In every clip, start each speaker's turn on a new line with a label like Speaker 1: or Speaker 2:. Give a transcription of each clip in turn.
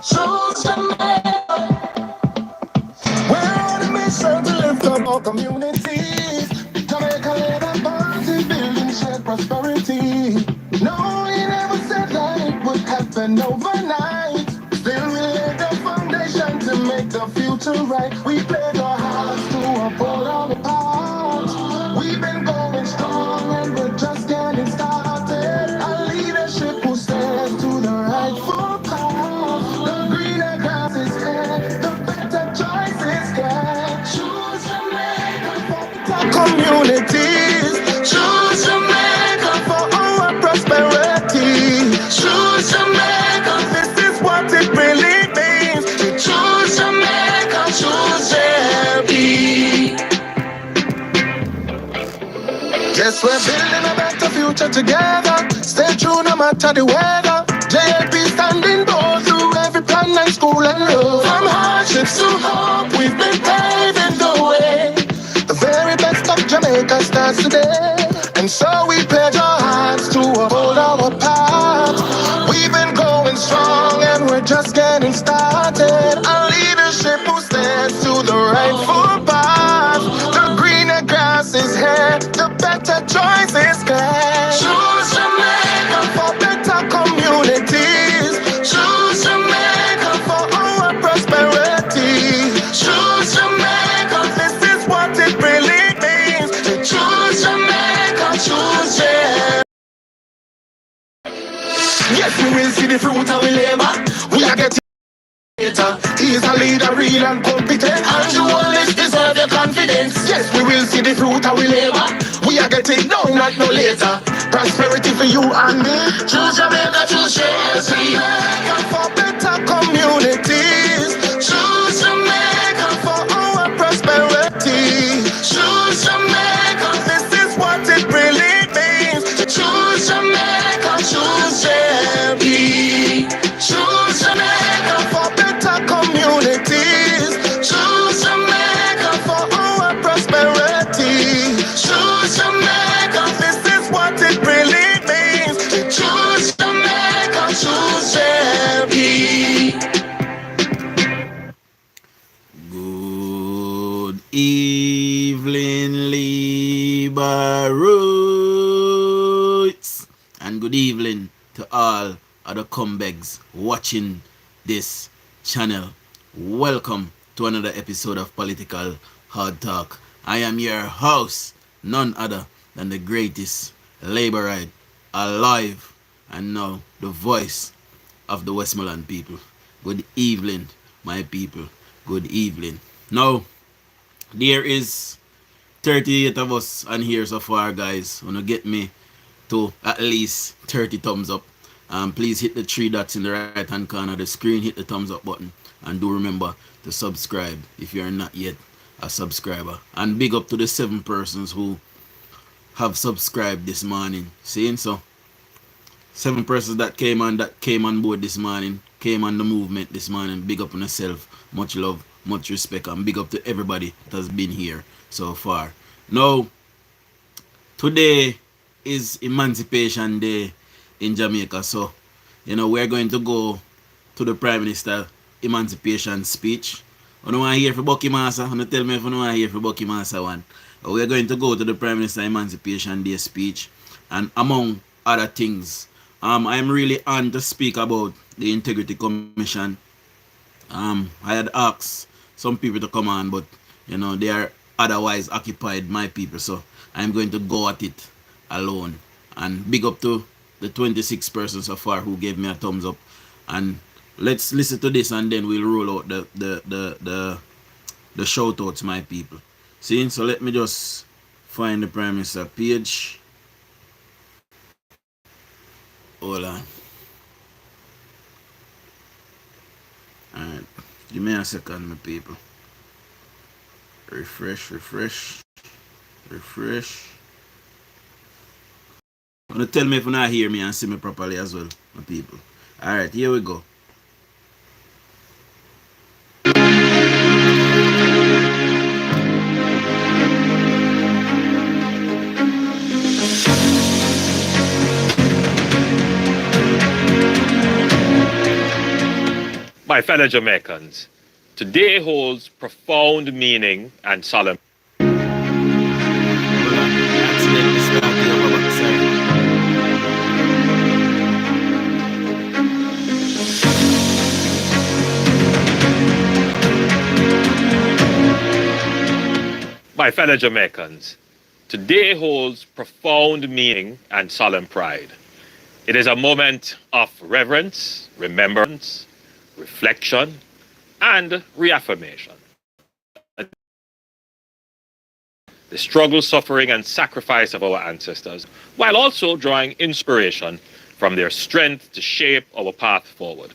Speaker 1: Choose Jamaica. We're on a mission to lift up our communities. Jamaica led a party, building shared prosperity. No, we never said that it would happen overnight. Still, we laid the foundation to make the future right. We played our hearts to uphold our part. We've been going strong and we're just getting started. A leadership who stands to the rightful path. The greener grass is here, the better choices get. Choose Jamaica for the communities. Choose Jamaica for our prosperity. Choose Jamaica, this is what it really means. To choose Jamaica, choose JLP. Yes, we're building a better future together. Stay true no matter the weather. JLP standing bold through every plan and school and road. From hardships to hope, we've been paving the way. The very best of Jamaica starts today. And so we pledge our hearts to uphold our path. We've been going strong and we're just getting started. A leadership who stands to the rightful path. The greener grass is here, the better choices clear. Choose Jamaica for better communities. Choose Jamaica for our prosperity. Choose Jamaica, this is what it really means. To choose Jamaica, choose it. Yes, we will see the fruit of we labor. We are getting later. He is a leader, real and competent, and you always deserve your confidence. Yes, we will see the fruit of we labor. We are getting down like no later. Prosperity for you and me. Choose Jamaica, choose Jamaica for better communities. Choose Jamaica for our prosperity. Choose Jamaica, this is what it really means. To choose Jamaica, choose JLP. Choose Jamaica for better communities. Choose Jamaica for our prosperity. Choose Jamaica, this is what it really means. To choose Jamaica, choose JLP.
Speaker 2: Good evening, Liberates, and good evening to all other comebacks watching this channel. Welcome to another episode of Political Hard Talk. I am your host, none other than the greatest Laborite alive, and now the voice of the Westmoreland people. Good evening, my people. Good evening. Now, there is 38 of us on here so far, guys. Wanna get me to at least 30 thumbs up. Please hit the three dots in the right hand corner of the screen, hit the thumbs up button, and do remember to subscribe if you're not yet a subscriber. And big up to the 7 persons who have subscribed this morning. Seeing so 7 persons that came on board this morning, came on the movement this morning. Big up on yourself. Much love, much respect, and big up to everybody that has been here so far. Now, today is Emancipation Day in Jamaica, so we're going to go to the Prime Minister Emancipation speech. I don't want to hear for Bucky Massa. I don't tell me if I don't want to hear for Bucky Massa one. We're going to go to the Prime Minister Emancipation Day speech, and among other things, I am really on to speak about the Integrity Commission. I had asked some people to come on, but they are otherwise occupied, my people, so I'm going to go at it alone. And big up to the 26 persons so far who gave me a thumbs up. And let's listen to this, and then we'll roll out the shout outs, my people. See, so let me just find the Prime Minister page. Hold on. Alright, give me a second, my people. Refresh. Wanna tell me if you not hear me and see me properly as well, my people. Alright, here we go.
Speaker 3: My fellow Jamaicans, today holds profound meaning and solemn.
Speaker 2: Accidentally started over backside.
Speaker 3: My fellow Jamaicans, today holds profound meaning and solemn pride. It is a moment of reverence, remembrance, reflection, and reaffirmation. The struggle, suffering, and sacrifice of our ancestors, while also drawing inspiration from their strength to shape our path forward.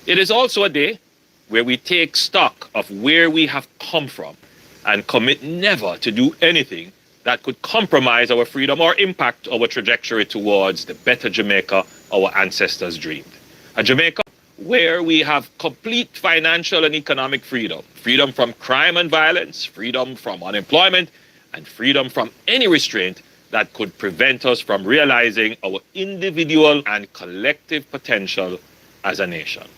Speaker 3: It is also a day where we take stock of where we have come from and commit never to do anything that could compromise our freedom or impact our trajectory towards the better Jamaica our ancestors dreamed. A Jamaica where we have complete financial and economic freedom, freedom from crime and violence, freedom from unemployment, and freedom from any restraint that could prevent us from realizing our individual and collective potential as a nation.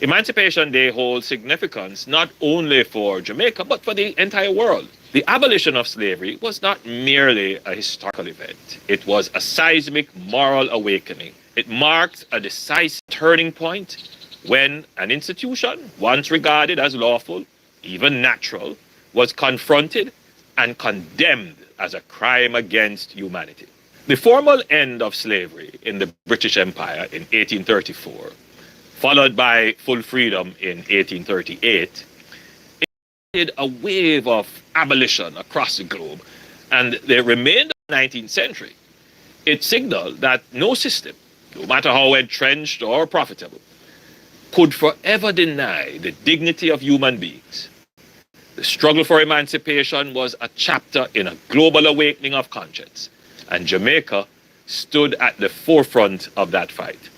Speaker 3: Emancipation Day holds significance not only for Jamaica, but for the entire world. The abolition of slavery was not merely a historical event. It was a seismic moral awakening. It marked a decisive turning point when an institution, once regarded as lawful, even natural, was confronted and condemned as a crime against humanity. The formal end of slavery in the British Empire in 1834, followed by full freedom in 1838, it a wave of abolition across the globe, and the remainder of the 19th century, it signaled that no system, no matter how entrenched or profitable, could forever deny the dignity of human beings. The struggle for emancipation was a chapter in a global awakening of conscience, and Jamaica stood at the forefront of that fight.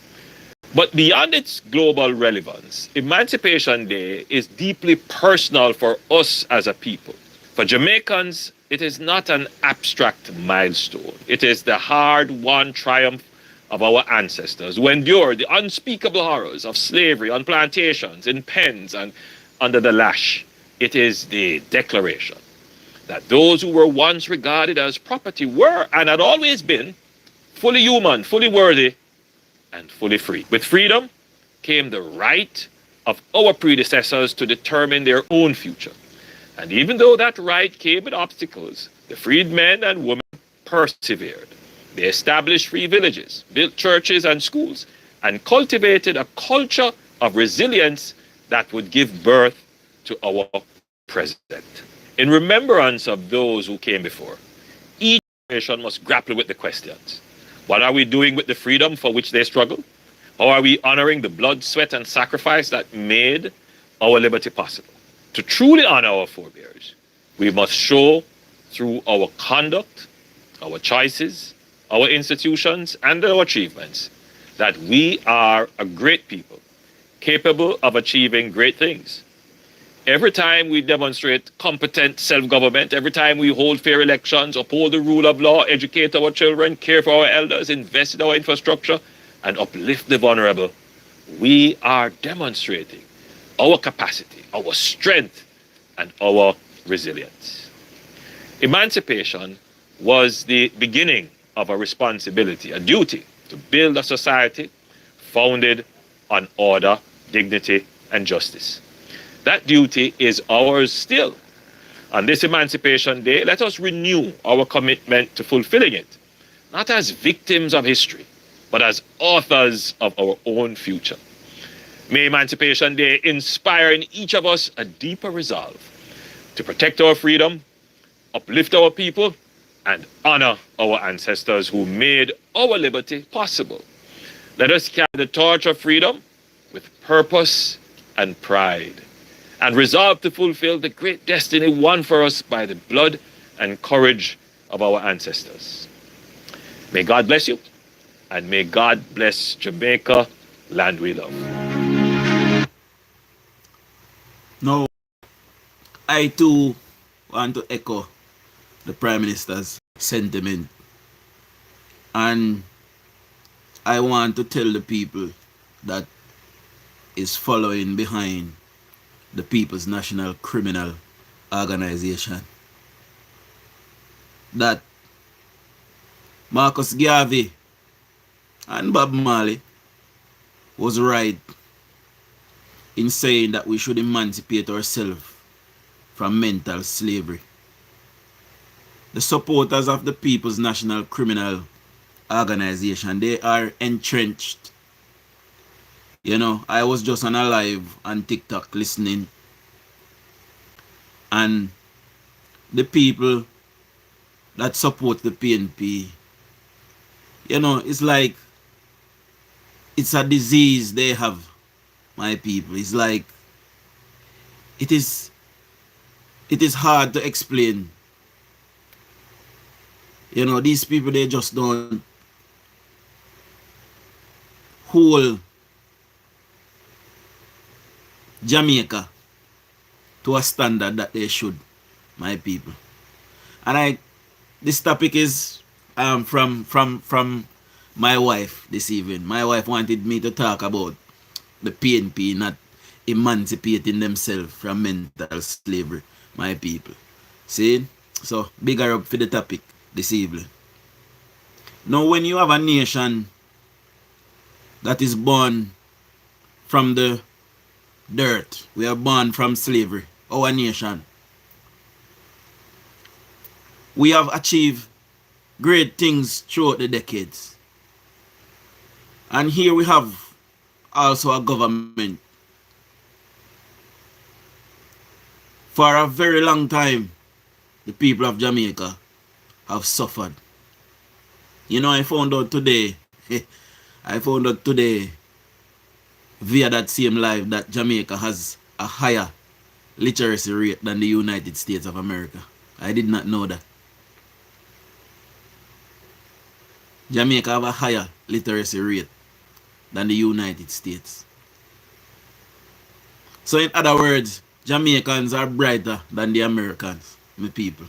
Speaker 3: But beyond its global relevance, Emancipation Day is deeply personal for us as a people. For Jamaicans, it is not an abstract milestone. It is the hard-won triumph of our ancestors who endured the unspeakable horrors of slavery on plantations, in pens, and under the lash. It is the declaration that those who were once regarded as property were and had always been fully human, fully worthy, and fully free. With freedom came the right of our predecessors to determine their own future. And even though that right came with obstacles, the freed men and women persevered. They established free villages, built churches and schools, and cultivated a culture of resilience that would give birth to our present. In remembrance of those who came before, each generation must grapple with the questions. What are we doing with the freedom for which they struggled? How are we honoring the blood, sweat, and sacrifice that made our liberty possible? To truly honor our forebears, we must show through our conduct, our choices, our institutions, and our achievements that we are a great people, capable of achieving great things. Every time we demonstrate competent self-government, every time we hold fair elections, uphold the rule of law, educate our children, care for our elders, invest in our infrastructure, and uplift the vulnerable, we are demonstrating our capacity, our strength, and our resilience. Emancipation was the beginning of a responsibility, a duty to build a society founded on order, dignity, and justice. That duty is ours still. On this Emancipation Day, let us renew our commitment to fulfilling it, not as victims of history, but as authors of our own future. May Emancipation Day inspire in each of us a deeper resolve to protect our freedom, uplift our people, and honor our ancestors who made our liberty possible. Let us carry the torch of freedom with purpose and pride, and resolve to fulfill the great destiny won for us by the blood and courage of our ancestors. May God bless you, and may God bless Jamaica, land we love.
Speaker 2: Now, I too want to echo the Prime Minister's sentiment, and I want to tell the people that is following behind the People's National Criminal Organization. That Marcus Garvey and Bob Marley was right in saying that we should emancipate ourselves from mental slavery. The supporters of the People's National Criminal Organization, they are entrenched. You know, I was just on a live on TikTok listening, and the people that support the PNP, you know, it's like it's a disease they have, my people. It's like it is hard to explain. You know, these people, they just don't hold Jamaica to a standard that they should, my people. And this topic is from my wife this evening. My wife wanted me to talk about the PNP not emancipating themselves from mental slavery, my people. See? So, bigger up for the topic this evening. Now, when you have a nation that is born from the dirt, we are born from slavery, our nation, we have achieved great things throughout the decades. And here we have also a government. For a very long time, the people of Jamaica have suffered. You know, I found out today via that same live that Jamaica has a higher literacy rate than the United States of America. I did not know that. Jamaica have a higher literacy rate than the United States. So in other words, Jamaicans are brighter than the Americans, my people.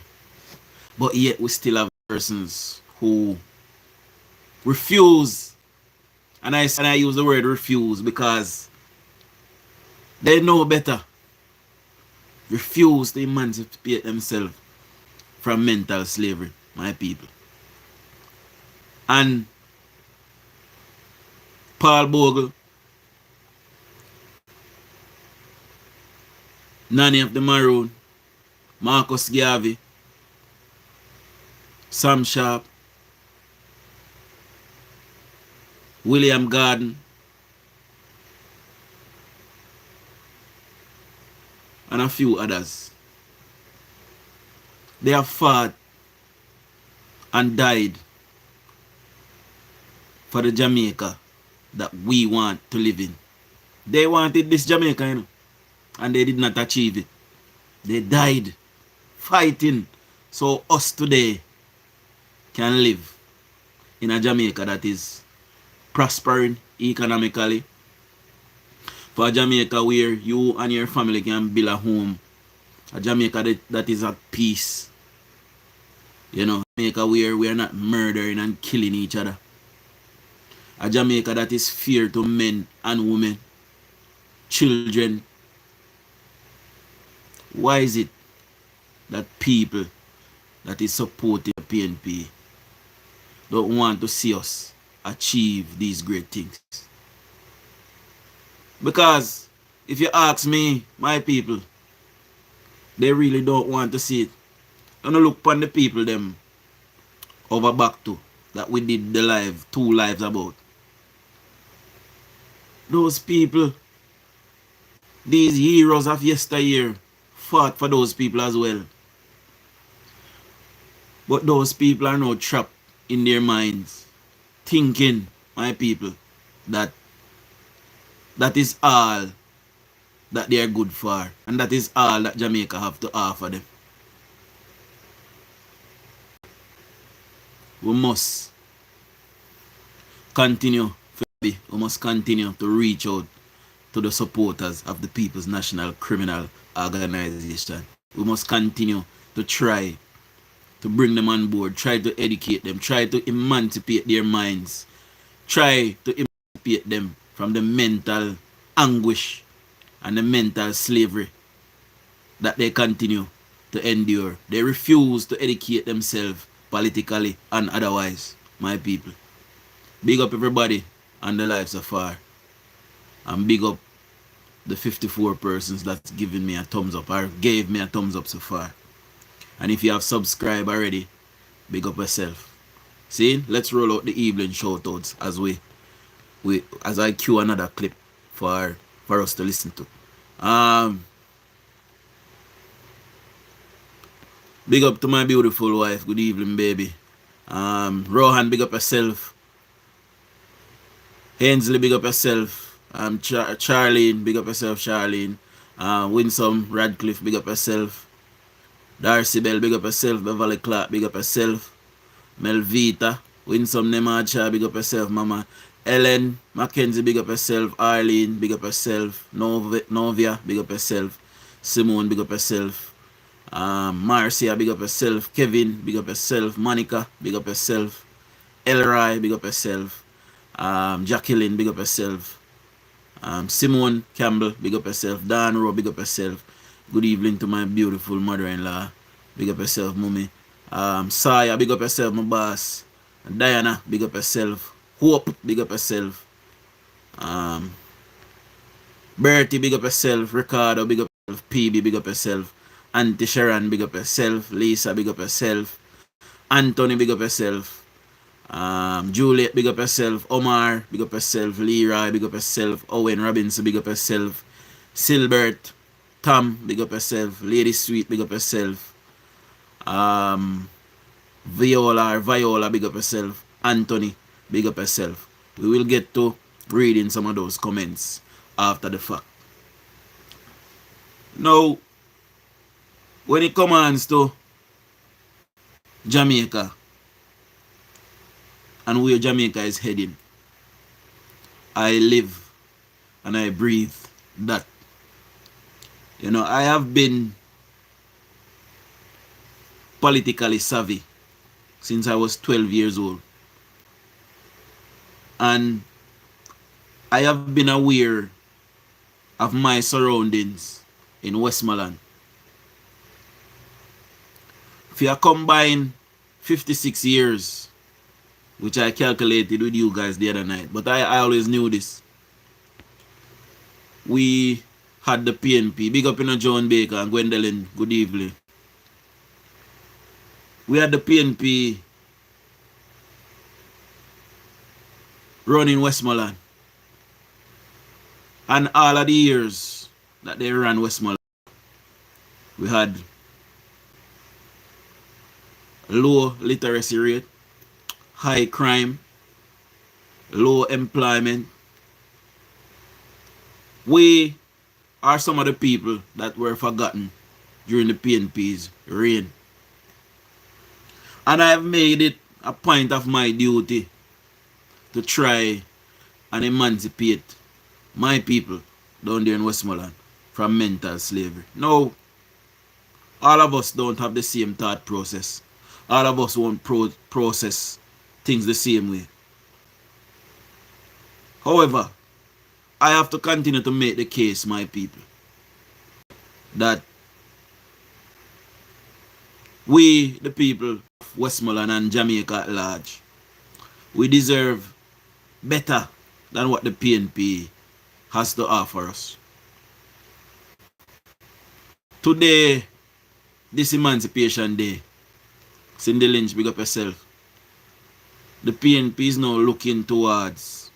Speaker 2: But yet we still have persons who refuse, and I use the word refuse because they know better, refuse to emancipate themselves from mental slavery, my people. And Paul Bogle, Nanny of the Maroon, Marcus Garvey, Sam Sharp, William Garden, and a few others. They have fought and died for the Jamaica that we want to live in. They wanted this Jamaica, you know, and they did not achieve it. They died fighting so us today can live in a Jamaica that is prospering economically. For a Jamaica where you and your family can build a home. A Jamaica that is at peace. You know, Jamaica where we are not murdering and killing each other. A Jamaica that is fair to men and women, children. Why is it that people that is supporting the PNP don't want to see us achieve these great things? Because if you ask me, my people, they really don't want to see it. And look upon the people them over back to that we did the live, 2 lives about. Those people, these heroes of yesteryear, fought for those people as well. But those people are now trapped in their minds, thinking, my people, that is all that they are good for, and that is all that Jamaica have to offer them. We must continue to reach out to the supporters of the People's National Criminal Organization. We must continue to try to bring them on board, try to educate them, try to emancipate their minds, try to emancipate them from the mental anguish and the mental slavery that they continue to endure. They refuse to educate themselves politically and otherwise, my people. Big up everybody on the lives so far. And big up the 54 persons that's given me a thumbs up or gave me a thumbs up so far. And if you have subscribed already, big up yourself. See, let's roll out the evening shoutouts as I cue another clip for us to listen to. Big up to my beautiful wife. Good evening, baby. Rohan, big up yourself. Hensley, big up yourself. Charlene, big up yourself, Charlene. Winsome, Radcliffe, big up yourself. Darcy Bell, big up yourself. Beverly Clark, big up yourself. Melvita, Winsome Nemacha, big up yourself, mama. Ellen, Mackenzie, big up yourself. Arlene, big up yourself. Novia, big up yourself. Simone, big up yourself. Marcia, big up yourself. Kevin, big up yourself. Monica, big up yourself. Elroy, big up yourself. Jacqueline, big up yourself. Simone Campbell, big up yourself. Dan Rowe, big up yourself. Good evening to my beautiful mother-in-law. Big up yourself, mommy. Saya, big up yourself, my boss. Diana, big up yourself. Hope, big up yourself. Bertie, big up yourself. Ricardo, big up yourself. PB, big up yourself. Auntie Sharon, big up yourself. Lisa, big up yourself. Anthony, big up yourself. Juliet, big up yourself. Omar, big up yourself. Leroy, big up yourself. Owen Robinson, big up yourself. Silbert, Tom, big up yourself. Lady Sweet, big up yourself. Viola, big up yourself. Anthony, big up yourself. We will get to reading some of those comments after the fact. Now, when it comes to Jamaica and where Jamaica is heading, I live and I breathe that. You know, I have been politically savvy since I was 12 years old. And I have been aware of my surroundings in Westmoreland. If you combine 56 years, which I calculated with you guys the other night, but I always knew this. We had the PNP. Big up in John Baker and Gwendolyn, good evening. We had the PNP running Westmoreland. And all of the years that they ran Westmoreland, we had low literacy rate, high crime, low employment. We are some of the people that were forgotten during the PNP's reign. And I have made it a point of my duty to try and emancipate my people down there in Westmoreland from mental slavery. No, all of us don't have the same thought process. All of us won't process things the same way. However, I have to continue to make the case, my people, that we, the people of Westmoreland and Jamaica at large, we deserve better than what the PNP has to offer us. Today, this Emancipation Day, Cindy Lynch, big up yourself. The PNP is now looking towards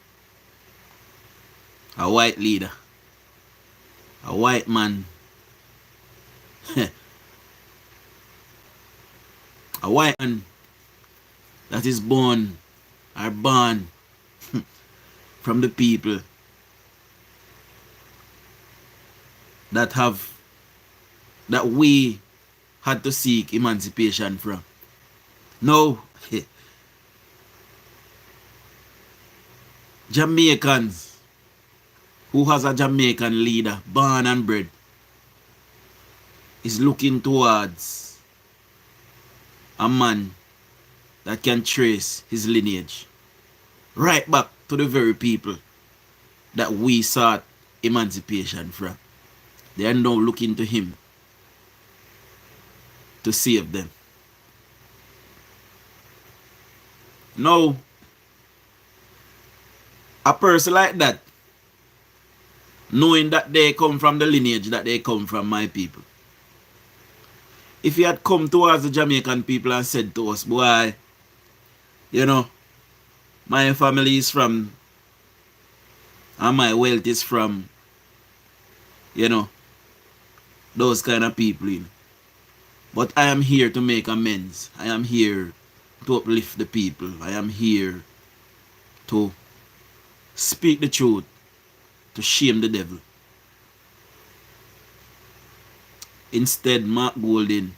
Speaker 2: a white leader, a white man, a white man that is born from the people that we had to seek emancipation from. No, Jamaicans who has a Jamaican leader, born and bred, is looking towards a man that can trace his lineage right back to the very people that we sought emancipation from. They are now looking to him to save them. Now, a person like that, knowing that they come from the lineage that they come from, my people, if he had come towards the Jamaican people and said to us, boy, you know, my family is from, and my wealth is from, you know, those kind of people, you know. But I am here to make amends. I am here to uplift the people. I am here to speak the truth, to shame the devil. Instead, Mark Golding,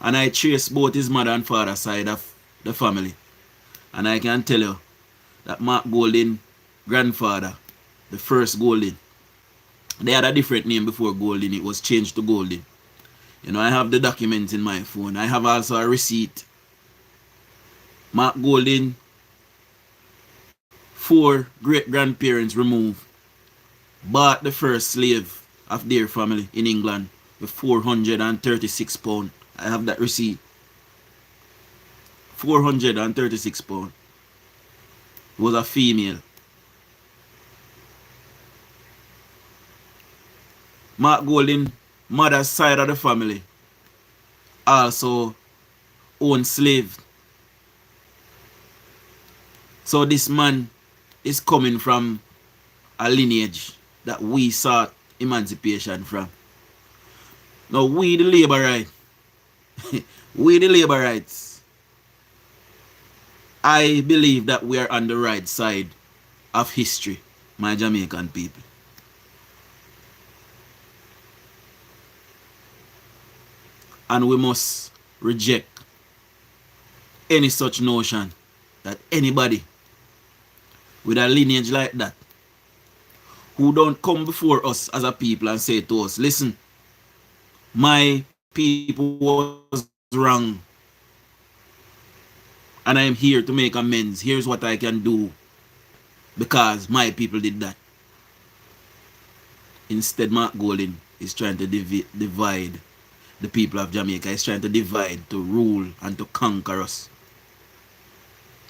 Speaker 2: and I trace both his mother and father side of the family, and I can tell you that Mark Golding grandfather, the first Golding, they had a different name before Golding. It was changed to Golding. You know, I have the documents in my phone. I have also a receipt. Mark Golding, 4 great-grandparents removed, bought the first slave of their family in England with £436. I have that receipt. £436. It was a female. Mark Golding, mother's side of the family, also owned slaves. So this man is coming from a lineage that we sought emancipation from. Now we the labor right, we the labor rights, I believe that we are on the right side of history, my Jamaican people. And we must reject any such notion that anybody with a lineage like that, who don't come before us as a people and say to us, listen, my people was wrong, and I am here to make amends. Here's what I can do because my people did that. Instead, Mark Golding is trying to divide the people of Jamaica. He's trying to divide, to rule, and to conquer us.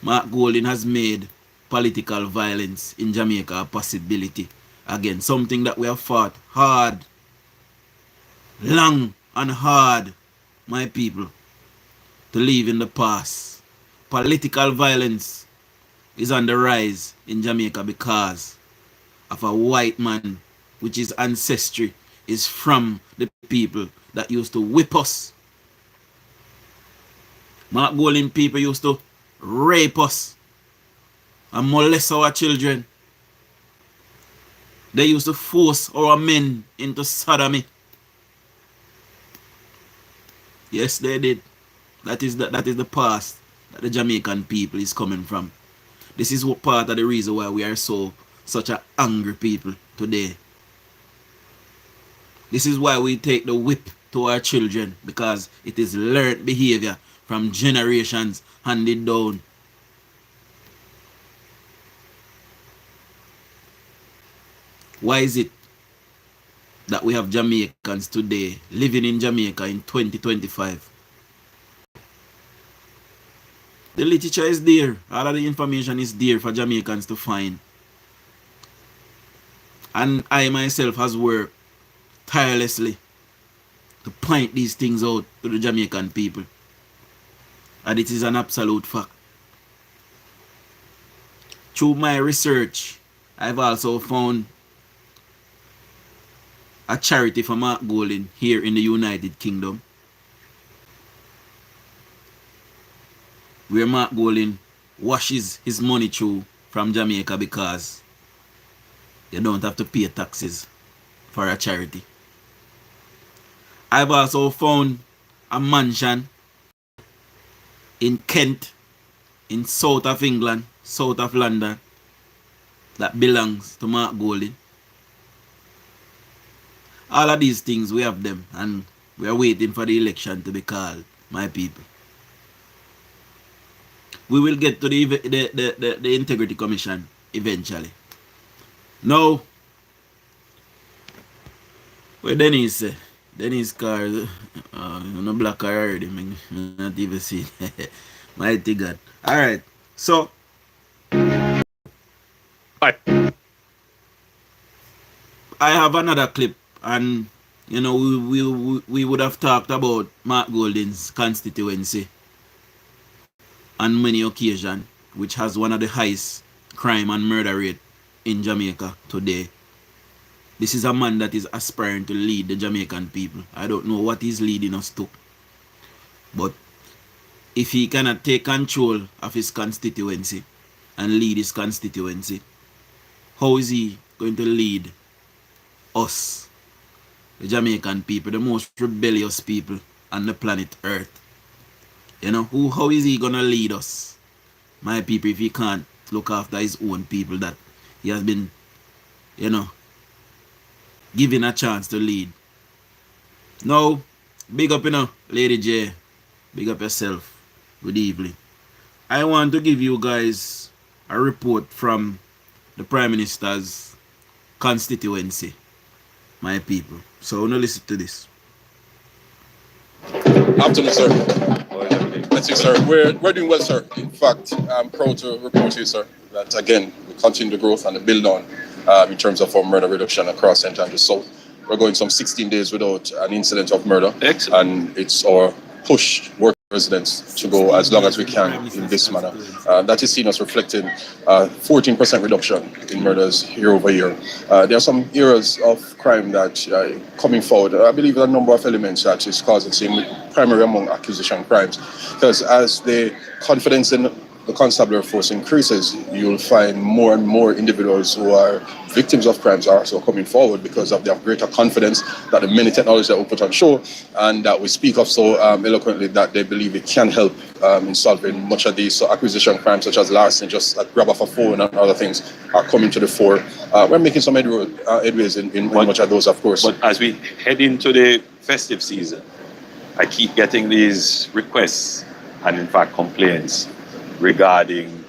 Speaker 2: Mark Golding has made political violence in Jamaica a possibility. Again, something that we have fought hard, long and hard, my people, to leave in the past. Political violence is on the rise in Jamaica because of a white man which his ancestry is from the people that used to whip us. Mark Golding people used to rape us and molest our children. They used to force our men into sodomy. Yes, they did. That is the past that the Jamaican people is coming from. This is what part of the reason why we are such an angry people today. This is why we take the whip to our children, because it is learned behavior from generations handed down. Why is it that we have Jamaicans today living in Jamaica in 2025? The literature is there. All of the information is there for Jamaicans to find. And I myself has worked tirelessly to point these things out to the Jamaican people. And it is an absolute fact. Through my research, I've also found a charity for Mark Golding here in the United Kingdom, where Mark Golding washes his money through from Jamaica because you don't have to pay taxes for a charity. I've also found a mansion in Kent, in south of England, south of London, that belongs to Mark Golding. All of these things, we have them, and we are waiting for the election to be called, my people. We will get to the Integrity Commission eventually. Now, Well, Dennis say. Dennis car, no black car already. Me not even see. Mighty God. All right. So
Speaker 3: Right.
Speaker 2: I have another clip, and we would have talked about Mark Golden's constituency on many occasions, which has one of the highest crime and murder rate in Jamaica today. This is a man that is aspiring to lead the Jamaican people. I don't know what he's leading us to, but if he cannot take control of his constituency and lead his constituency, how is he going to lead us, the Jamaican people, the most rebellious people on the planet Earth? How is he gonna lead us, my people, if he can't look after his own people that he has been, you know, given a chance to lead? Now, big up, Lady J. Big up yourself. Good evening. I want to give you guys a report from the Prime Minister's constituency, my people. So, now listen to this.
Speaker 4: Afternoon, sir. Thank you, sir. We're doing well, sir. In fact, I'm proud to report to you, sir, that again, we continue the growth and the build on in terms of our murder reduction across St. Andrews South. We're going some 16 days without an incident of murder.
Speaker 3: Excellent.
Speaker 4: And it's our push work residents to go as long as we can in this manner. That is seen as reflecting 14% reduction in murders year over year. There are some areas of crime that coming forward. I believe a number of elements that is causing same primary among accusation crimes, because as the confidence in the constabulary force increases, you'll find more and more individuals who are victims of crimes are also coming forward because of their greater confidence that the many technology that we put on show and that we speak of so eloquently that they believe it can help in solving much of these acquisition crimes such as larceny, just like grab off a phone and other things are coming to the fore. We're making some headways in much of those, of course.
Speaker 3: But as we head into the festive season, I keep getting these requests and in fact complaints regarding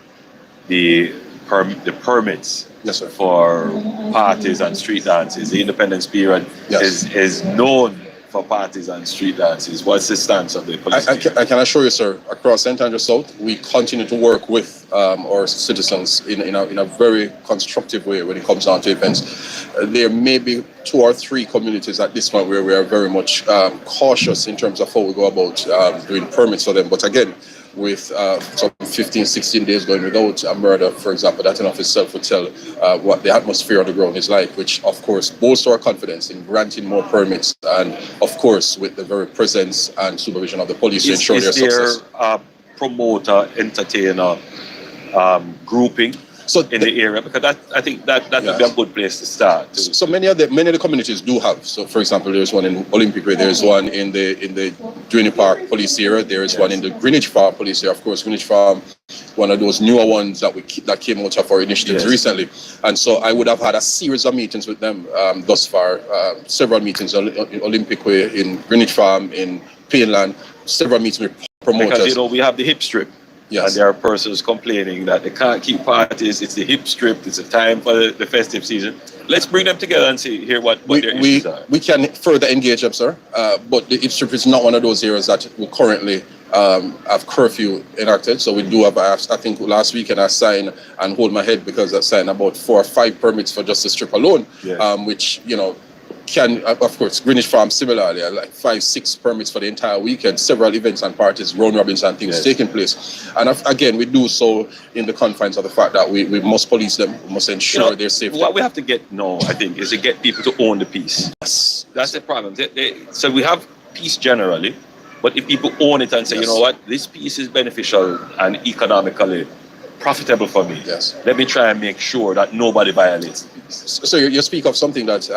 Speaker 3: the permits,
Speaker 4: Yes, sir.
Speaker 3: for parties and street dances. The independence period
Speaker 4: Yes.
Speaker 3: is known for parties and street dances. What's the stance of the police?
Speaker 4: I can assure you, sir, across St. Andrews South, we continue to work with our citizens in a very constructive way when it comes down to events. There may be 2 or 3 communities at this point where we are very much cautious in terms of how we go about doing permits for them. But again, with some 15, 16 days going without a murder, for example, that in of itself would tell what the atmosphere on the ground is like, which of course bolsters our confidence in granting more permits and of course with the very presence and supervision of the police to ensure their success.
Speaker 3: Is there a promoter, entertainer grouping in the area? Because I think that would be a good place to start.
Speaker 4: So many of the communities do have. So for example, there's one in Olympic Way, there's one in the Duane Park police area, there is one in the Greenwich Farm police area. Of course, Greenwich Farm, one of those newer ones that came out of our initiatives recently. And so I would have had a series of meetings with them thus far, several meetings in Olympic Way, in Greenwich Farm, in Painland, several meetings with promoters.
Speaker 3: Because, we have the hip strip.
Speaker 4: Yes.
Speaker 3: And there are persons complaining that they can't keep parties. It's the hip strip. It's a time for the festive season. Let's bring them together and hear what their issues are.
Speaker 4: We can further engage them, sir. But the hip strip is not one of those areas that we currently have curfew enacted. So we do have, I think last weekend I signed and hold my head because I signed about 4 or 5 permits for just the strip alone, which, can, of course, Greenwich Farm similarly, like 5, 6 permits for the entire weekend, several events and parties, round robins and things taking place. And again, we do so in the confines of the fact that we must police them, we must ensure their safety.
Speaker 3: What we have to get now, I think, is to get people to own the peace.
Speaker 4: Yes.
Speaker 3: That's the problem. So we have peace generally, but if people own it and say, you know what, this piece is beneficial and economically profitable for me, let me try and make sure that nobody violates the peace.
Speaker 4: So you speak of something that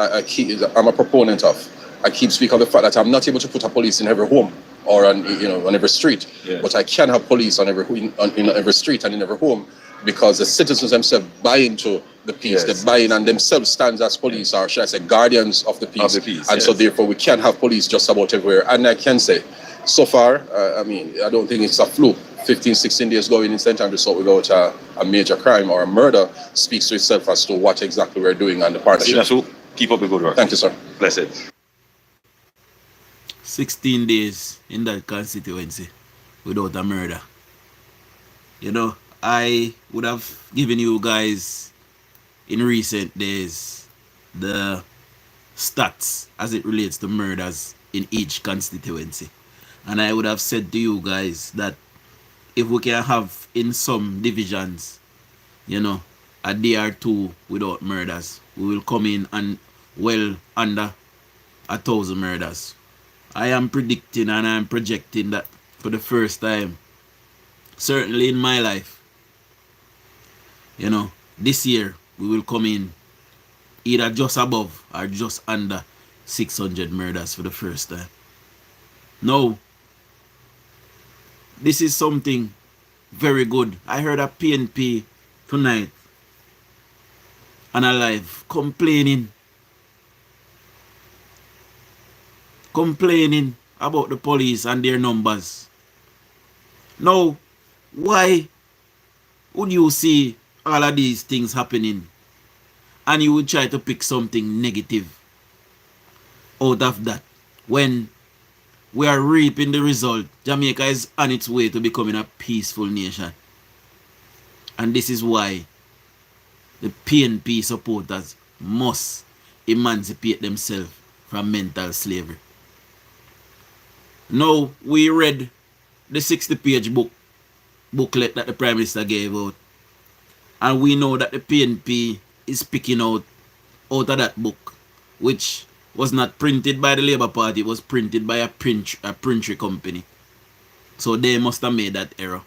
Speaker 4: I'm a proponent of. I keep speaking of the fact that I'm not able to put a police in every home or on every street, but I can have police in every street and in every home, because the citizens themselves buy into the peace. They buy in and themselves stand as police, or should I say guardians of the peace. So therefore we can have police just about everywhere. And I can say, so far, I don't think it's a fluke. 15, 16 days going in St. Andrews South without a major crime or a murder speaks to itself as to what exactly we're doing and the partnership.
Speaker 3: So keep up the good work.
Speaker 4: Thank you, sir.
Speaker 3: Blessed.
Speaker 2: 16 days in that constituency without a murder. You know, I would have given you guys in recent days the stats as it relates to murders in each constituency. And I would have said to you guys that if we can have in some divisions, you know, a day or two without murders, we will come in and well under 1,000 murders. I am predicting and I am projecting that for the first time, certainly in my life, you know, this year we will come in either just above or just under 600 murders for the first time. No, this is something very good. I heard a PNP tonight on a live complaining about the police and their numbers. Now, why would you see all of these things happening and you would try to pick something negative out of that when we are reaping the result? Jamaica is on its way to becoming a peaceful nation. And this is why the PNP supporters must emancipate themselves from mental slavery. Now, we read the 60-page booklet that the Prime Minister gave out. And we know that the PNP is picking out of that book, which was not printed by the Labour Party, it was printed by a printing company. So they must have made that error.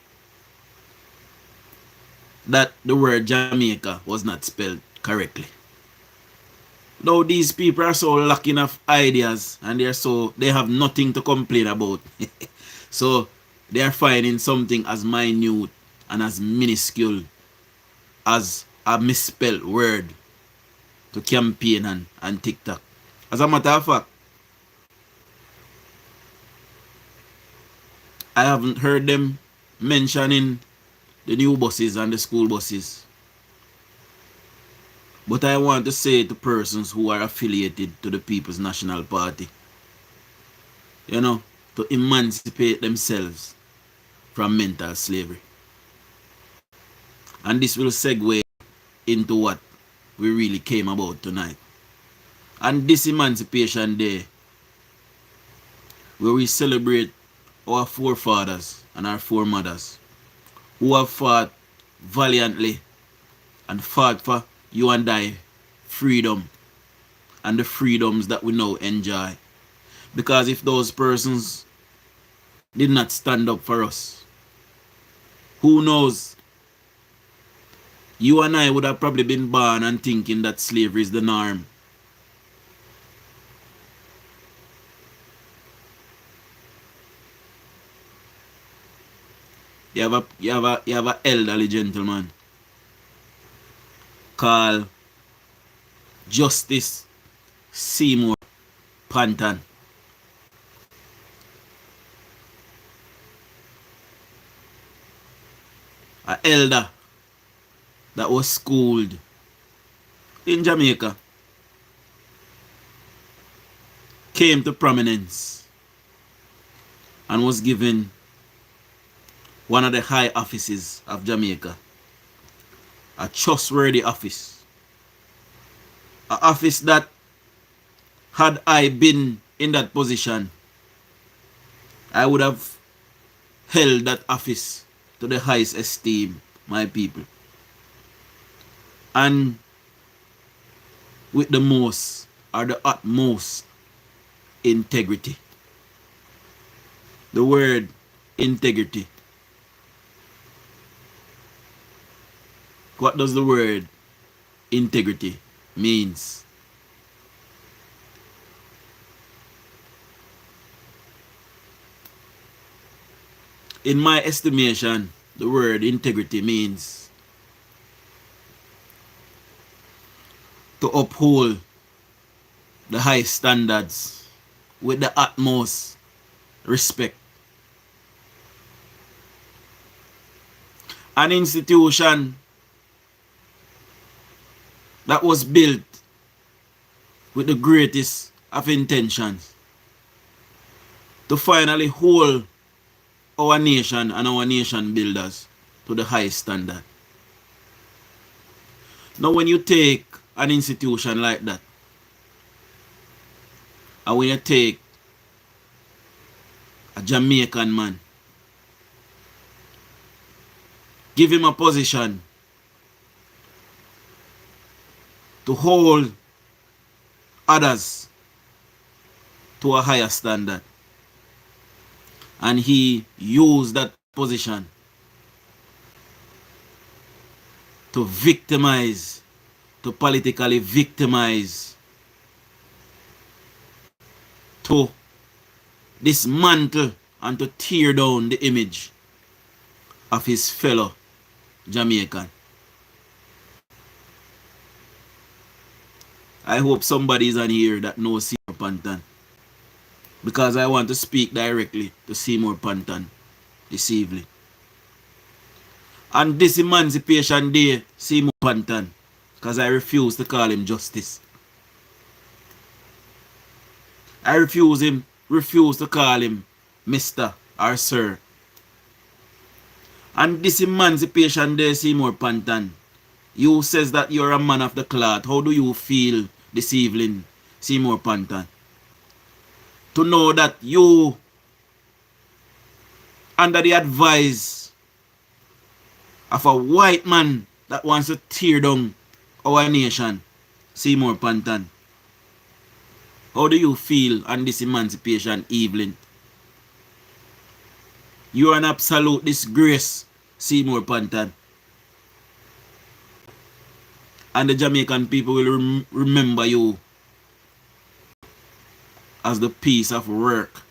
Speaker 2: That the word Jamaica was not spelled correctly. Now these people are so lacking of ideas and they have nothing to complain about. So they are finding something as minute and as minuscule as a misspelled word to campaign and TikTok. As a matter of fact, I haven't heard them mentioning the new buses and the school buses. But I want to say to persons who are affiliated to the People's National Party, you know, to emancipate themselves from mental slavery. And this will segue into what we really came about tonight. And this Emancipation Day, where we celebrate our forefathers and our foremothers who have fought valiantly and fought for you and I freedom and the freedoms that we now enjoy. Because if those persons did not stand up for us, who knows? You and I would have probably been born and thinking that slavery is the norm. You have a elderly gentleman called Justice Seymour Panton. An elder that was schooled in Jamaica, came to prominence and was given one of the high offices of Jamaica, a trustworthy office, an office that had I been in that position, I would have held that office to the highest esteem, my people, and with the most or the utmost integrity. The word integrity. What does the word integrity means? In my estimation, the word integrity means to uphold the high standards with the utmost respect. An institution that was built with the greatest of intentions to finally hold our nation and our nation builders to the highest standard. Now when you take an institution like that, and when you take a Jamaican man, give him a position to hold others to a higher standard, and he used that position to victimize, to politically victimize, to dismantle and to tear down the image of his fellow Jamaican. I hope somebody is on here that knows Seymour Panton, because I want to speak directly to Seymour Panton this evening. On this Emancipation Day, Seymour Panton, because I refuse to call him Justice. I refuse to call him Mr. or Sir. On this Emancipation Day, Seymour Panton, you says that you're a man of the cloth. How do you feel this evening, Seymour Panton? To know that you, under the advice of a white man that wants to tear down our nation, Seymour Panton, how do you feel on this Emancipation evening? You are an absolute disgrace, Seymour Panton. And the Jamaican people will remember you as the piece of work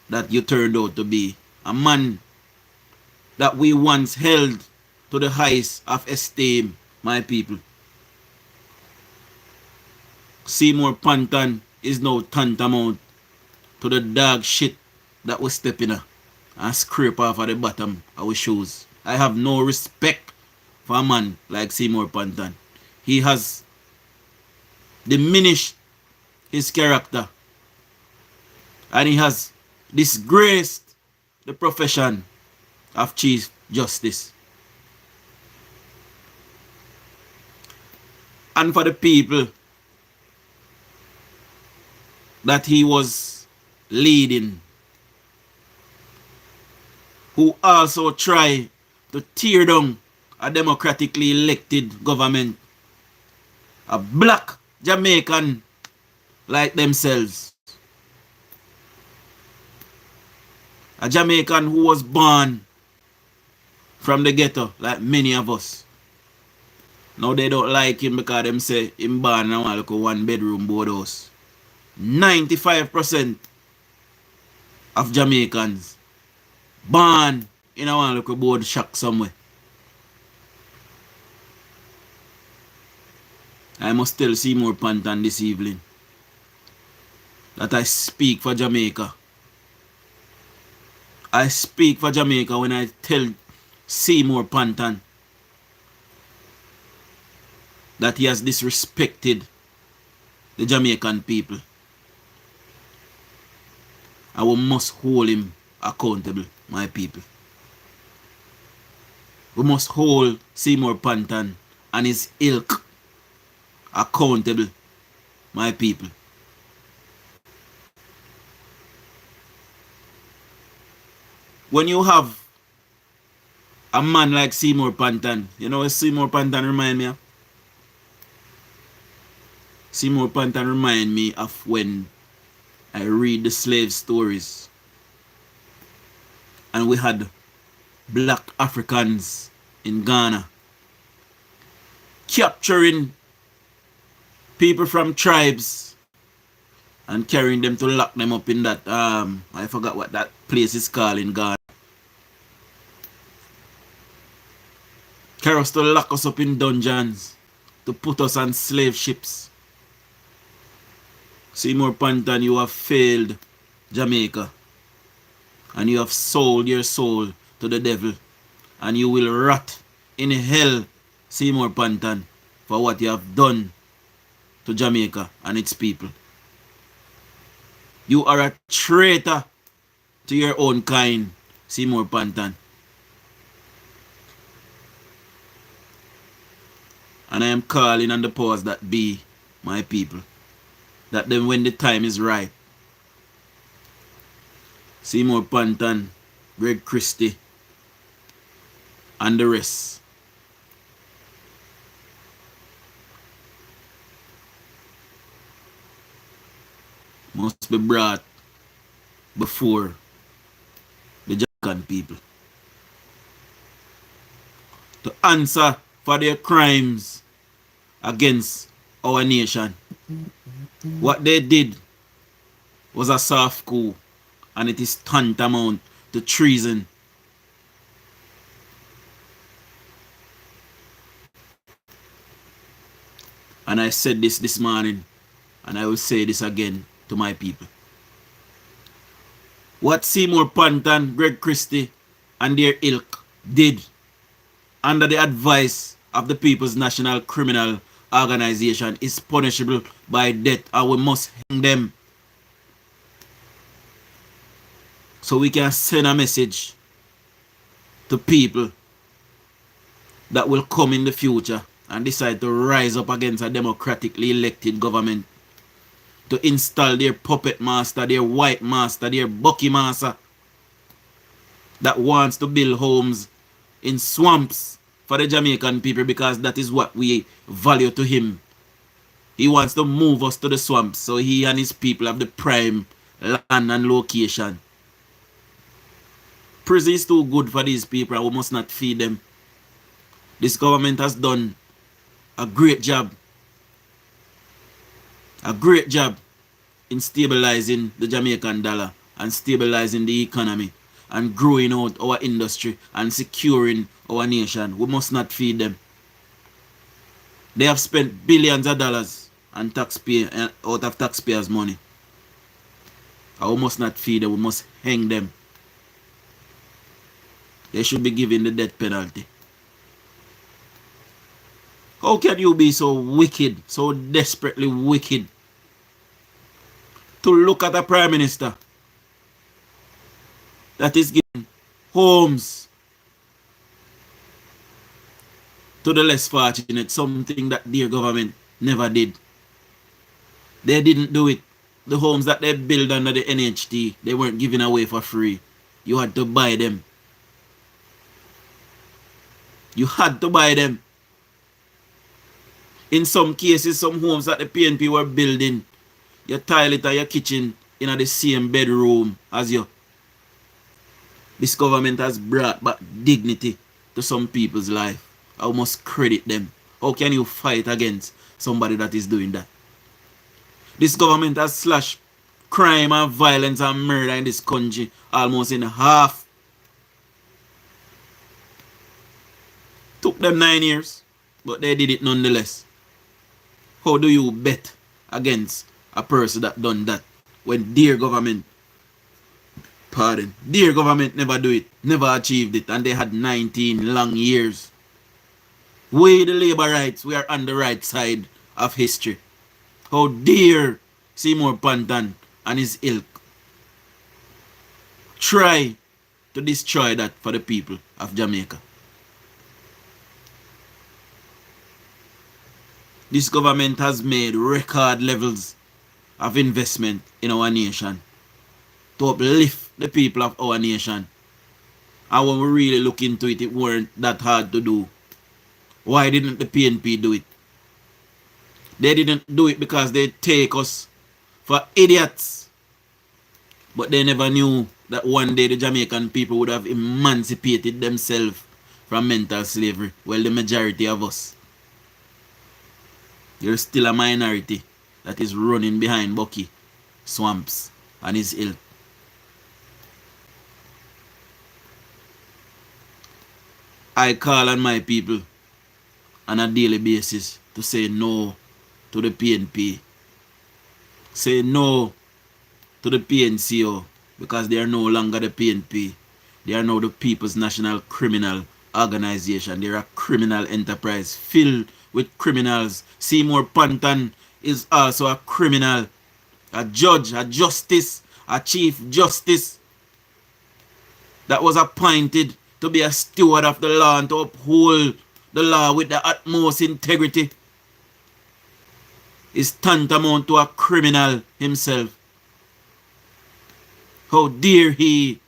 Speaker 2: that you turned out to be. A man that we once held to the highest of esteem, my people. Seymour Panton is now tantamount to the dog shit that we step in and scrape off at the bottom of our shoes. I have no respect for a man like Seymour Panton. He has diminished his character, and he has disgraced the profession of Chief Justice. And for the people that he was leading, who also try to tear down a democratically elected government, a black Jamaican like themselves, a Jamaican who was born from the ghetto like many of us. Now they don't like him because them say him born in a one bedroom board house. 95% of Jamaicans born in a one little board shack somewhere. I must tell Seymour Panton this evening that I speak for Jamaica. I speak for Jamaica when I tell Seymour Panton that he has disrespected the Jamaican people. And we must hold him accountable, my people. We must hold Seymour Panton and his ilk accountable, my people. When you have a man like Seymour Panton, you know what Seymour Panton remind me of? Seymour Panton remind me of when I read the slave stories and we had black Africans in Ghana capturing people from tribes and carrying them to lock them up in that I forgot what that place is called in Ghana. Carry us to lock us up in dungeons, to put us on slave ships. Seymour Panton, you have failed Jamaica, and you have sold your soul to the devil, and you will rot in hell, Seymour Panton, for what you have done to Jamaica and its people. You are a traitor to your own kind, Seymour Panton. And I am calling on the powers that be, my people, that then when the time is right, Seymour Panton, Greg Christie, and the rest must be brought before the Jamaican people to answer for their crimes against our nation. What they did was a soft coup, and it is tantamount to treason. And I said this morning, and I will say this again to my people. What Seymour Panton, Greg Christie, and their ilk did under the advice of the People's National Criminal Organization is punishable by death, and we must hang them. So we can send a message to people that will come in the future and decide to rise up against a democratically elected government, to install their puppet master, their white master, their bucky master that wants to build homes in swamps for the Jamaican people, because that is what we value to him. He wants to move us to the swamps so he and his people have the prime land and location. Prison is too good for these people, and we must not feed them. This government has done a great job in stabilizing the Jamaican dollar and stabilizing the economy and growing out our industry and securing our nation. We must not feed them. They have spent billions of dollars on out of taxpayers' money. And we must not feed them. We must hang them. They should be given the death penalty. How can you be so wicked, so desperately wicked, to look at a prime minister that is giving homes to the less fortunate, something that their government never did? They didn't do it. The homes that they built under the NHT, they weren't giving away for free. You had to buy them. You had to buy them. In some cases, some homes that the PNP were building, your toilet or your kitchen in the same bedroom as you. This government has brought back dignity to some people's life. I must credit them. How can you fight against somebody that is doing that? This government has slashed crime and violence and murder in this country almost in half. Took them 9 years, but they did it nonetheless. How do you bet against a person that done that when their government never do it, never achieved it, and they had 19 long years? We, the labor rights, we are on the right side of history. How dare Seymour Panton and his ilk try to destroy that for the people of Jamaica? This government has made record levels of investment in our nation to uplift the people of our nation. And when we really look into it, it weren't that hard to do. Why didn't the PNP do it? They didn't do it because they take us for idiots. But they never knew that one day the Jamaican people would have emancipated themselves from mental slavery. Well, the majority of us. There's still a minority that is running behind Bucky, Swamps, and his ilk. I call on my people on a daily basis to say no to the PNP. Say no to the PNCO, because they are no longer the PNP. They are now the People's National Criminal Organization. They are a criminal enterprise filled with criminals. Seymour Panton is also a criminal, a judge, a justice, a chief justice. that was appointed to be a steward of the law and to uphold the law with the utmost integrity is tantamount to a criminal himself. How dare he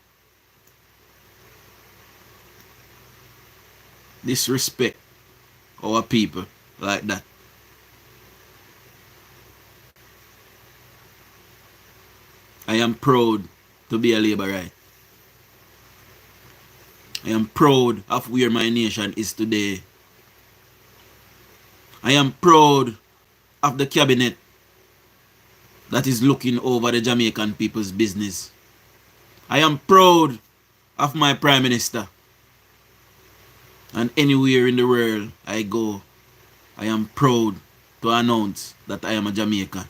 Speaker 2: disrespect our people like that? I am proud to be a Labourite. I am proud of where my nation is today. I am proud of the cabinet that is looking over the Jamaican people's business. I am proud of my Prime Minister. And anywhere in the world I go, I am proud to announce that I am a Jamaican.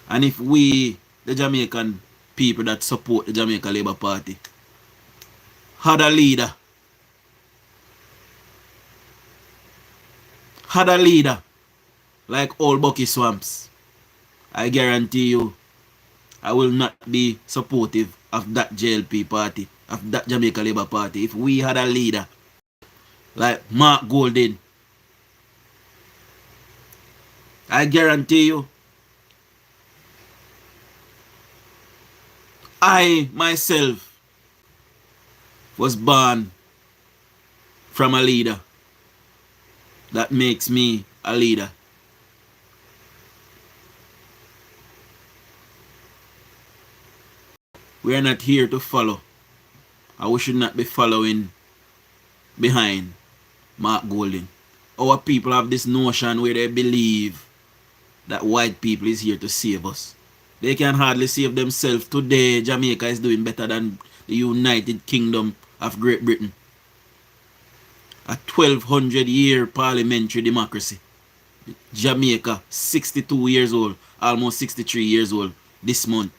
Speaker 2: And if we, the Jamaican people that support the Jamaica Labour Party, had a leader like Old Bucky Swamps, I guarantee you I will not be supportive of that JLP party, of that Jamaica Labour Party. If we had a leader like Mark Golding, I guarantee you I myself was born from a leader that makes me a leader. We are not here to follow, and we should not be following behind Mark Golding. Our people have this notion where they believe that white people is here to save us. They can hardly save themselves. Today, Jamaica is doing better than the United Kingdom of Great Britain. A 1200-year parliamentary democracy. Jamaica, 62 years old, almost 63 years old this month,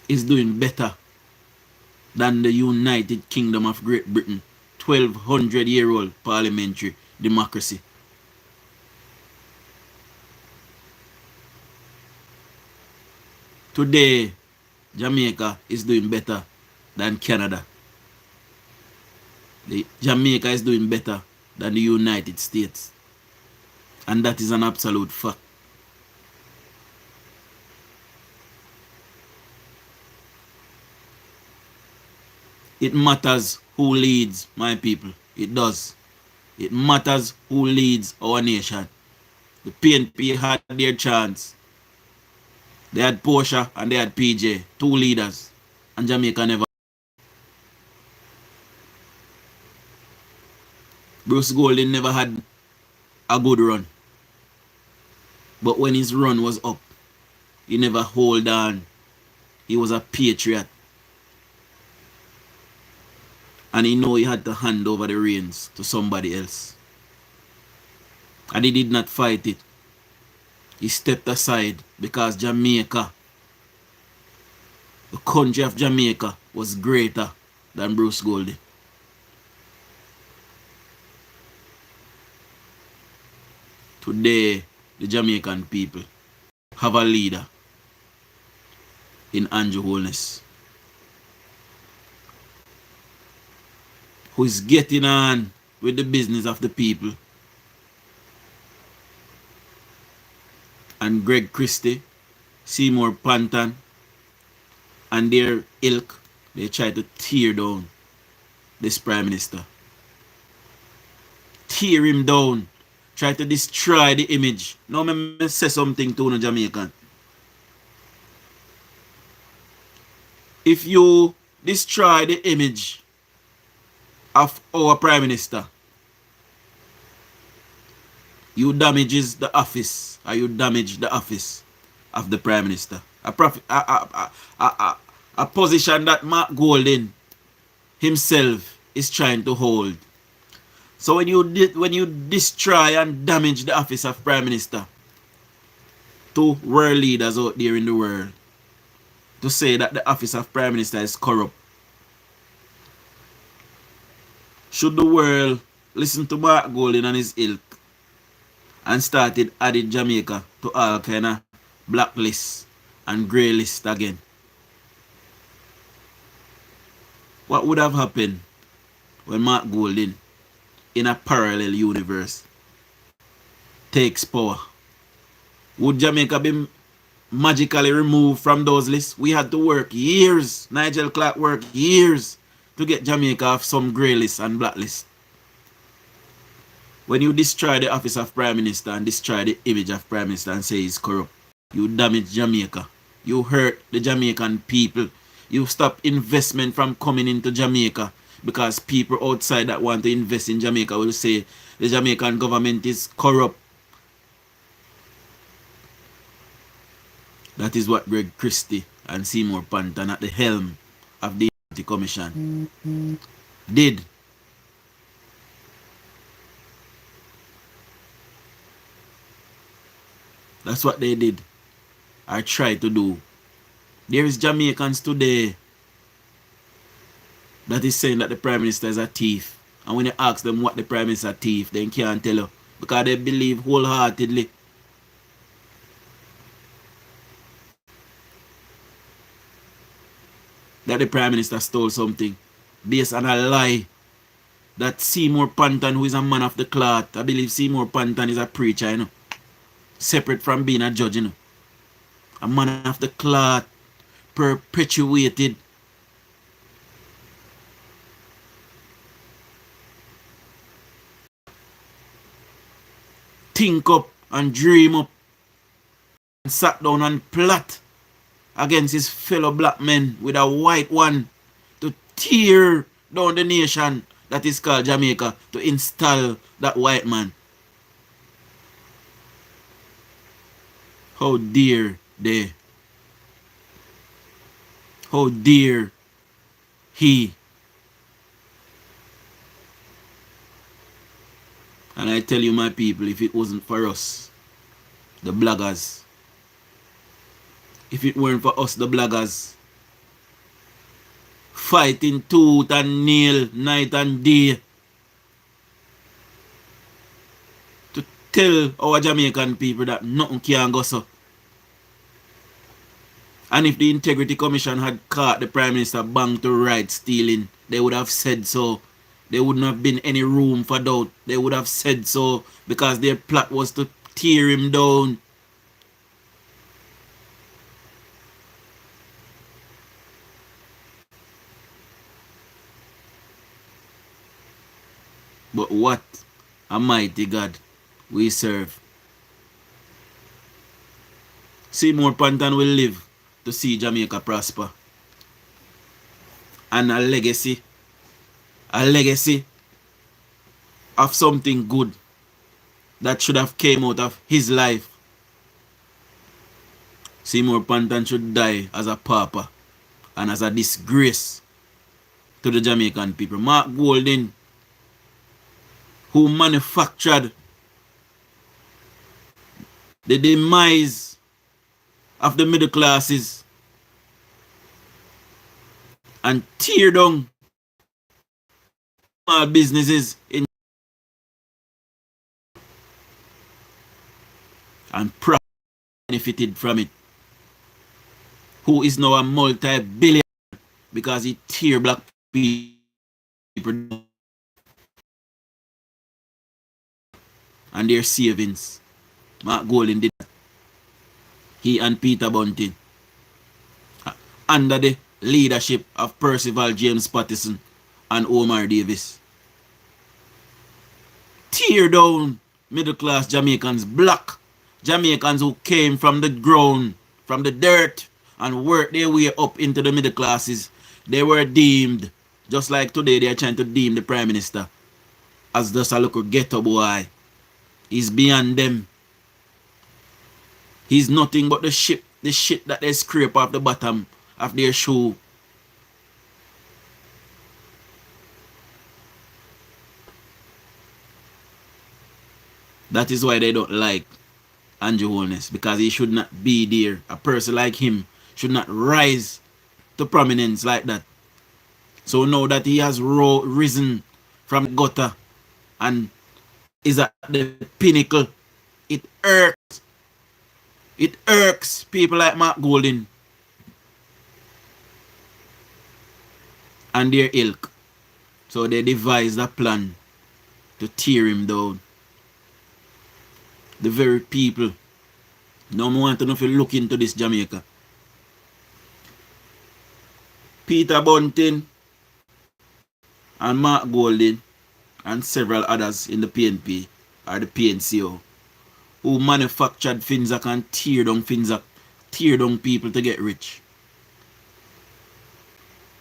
Speaker 2: is doing better than the United Kingdom of Great Britain. 1200-year-old parliamentary democracy. Today, Jamaica is doing better than Canada. Jamaica is doing better than the United States. And that is an absolute fact. It matters who leads, my people. It does. It matters who leads our nation. The PNP had their chance. They had Portia and they had PJ, two leaders. And Jamaica never. Bruce Golding never had a good run. But when his run was up, he never hold on. He was a patriot. And he knew he had to hand over the reins to somebody else. And he did not fight it. He stepped aside because Jamaica, the country of Jamaica, was greater than Bruce Golding. Today, the Jamaican people have a leader in Andrew Holness, who is getting on with the business of the people. And Greg Christie, Seymour Panton, and their ilk, they try to tear down this Prime Minister. Tear him down. Try to destroy the image. Now me say something to the Jamaican. If you destroy the image of our Prime Minister, you damages the office, or you damage the office of the Prime Minister. A position that Mark Golding himself is trying to hold. So when you destroy and damage the office of Prime Minister, to world leaders out there in the world, to say that the office of Prime Minister is corrupt, should the world listen to Mark Golding and his ilk and started adding Jamaica to all kind of blacklist and grey list again. What would have happened when Mark Golding, in a parallel universe, takes power? Would Jamaica be magically removed from those lists? We had to work years. Nigel Clark worked years to get Jamaica off some grey list and blacklist. When you destroy the office of Prime Minister and destroy the image of Prime Minister and say he's corrupt, you damage Jamaica. You hurt the Jamaican people. You stop investment from coming into Jamaica because people outside that want to invest in Jamaica will say the Jamaican government is corrupt. That is what Greg Christie and Seymour Panton at the helm of the Commission did. That's what they did. I tried to do. There is Jamaicans today that is saying that the Prime Minister is a thief. And when you ask them what the Prime Minister is a thief, they can't tell you. Because they believe wholeheartedly that the Prime Minister stole something based on a lie that Seymour Panton, who is a man of the cloth, I believe Seymour Panton is a preacher, you know, separate from being a judge, you know. A man of the cloth, perpetuated think up and dream up and sat down and plot against his fellow black men with a white one to tear down the nation that is called Jamaica, to install that white man. How dare they? How dare he? And I tell you, my people, if it wasn't for us, the bloggers, if it weren't for us, the bloggers, fighting tooth and nail, night and day, to tell our Jamaican people that nothing can go so. And if the Integrity Commission had caught the Prime Minister bang to right stealing, they would have said so. There wouldn't have been any room for doubt. They would have said so because their plot was to tear him down. But what a mighty God we serve. Seymour Panton will live to see Jamaica prosper. And a legacy of something good that should have came out of his life. Seymour Panton should die as a pauper and as a disgrace to the Jamaican people. Mark Golding, who manufactured the demise of the middle classes and tear down small businesses in and benefited from it, who is now a multi-billion because he tear black people and their savings. Mark Golding did that. He and Peter Bunting, under the leadership of Percival James Pattison and Omar Davis, tear down middle class Jamaicans, black Jamaicans who came from the ground, from the dirt, and worked their way up into the middle classes. They were deemed, just like today they are trying to deem the Prime Minister as just a little ghetto boy. He's beyond them. He's nothing but the shit that they scrape off the bottom of their shoe. That is why they don't like Andrew Holness, because he should not be there. A person like him should not rise to prominence like that. So now that he has risen from gutter and is at the pinnacle, it hurts. It irks people like Mark Golding and their ilk. So they devised a plan to tear him down. The very people. Now I want to know if you look into this, Jamaica. Peter Bunting and Mark Golding and several others in the PNP or the PNCO who manufactured Finzac and tear down people to get rich.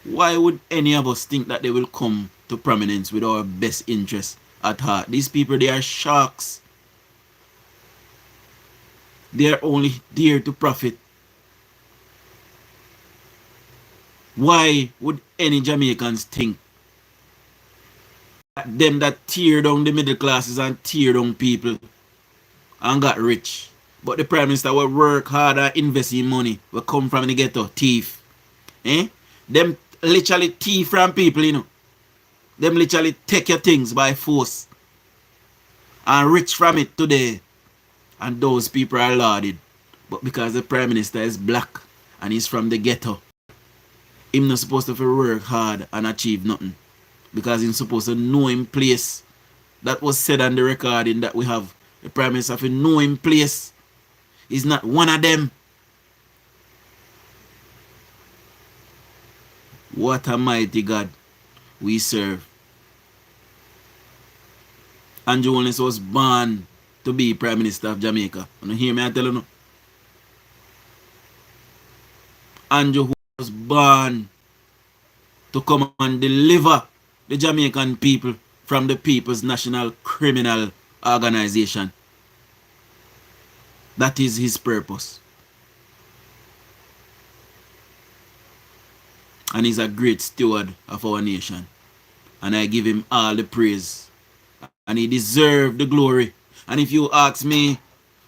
Speaker 2: Why would any of us think that they will come to prominence with our best interests at heart? These people, they are sharks. They are only there to profit. Why would any Jamaicans think that them that tear down the middle classes and tear down people and got rich, but the Prime Minister will work hard and invest in money will come from the ghetto, thief? Them literally thief from people, you know. Them literally take your things by force and rich from it today. And those people are lauded. But because the Prime Minister is black and he's from the ghetto, him not supposed to work hard and achieve nothing. Because he's supposed to know him place. That was said on the recording that we have. The Prime Minister have to know him place. He's not one of them. What a mighty God we serve. Andrew Holness was born to be Prime Minister of Jamaica. You hear me? I tell you no. Andrew was born to come and deliver the Jamaican people from the People's National Criminal Organization. That is his purpose. And he's a great steward of our nation. And I give him all the praise. And he deserves the glory. And if you ask me,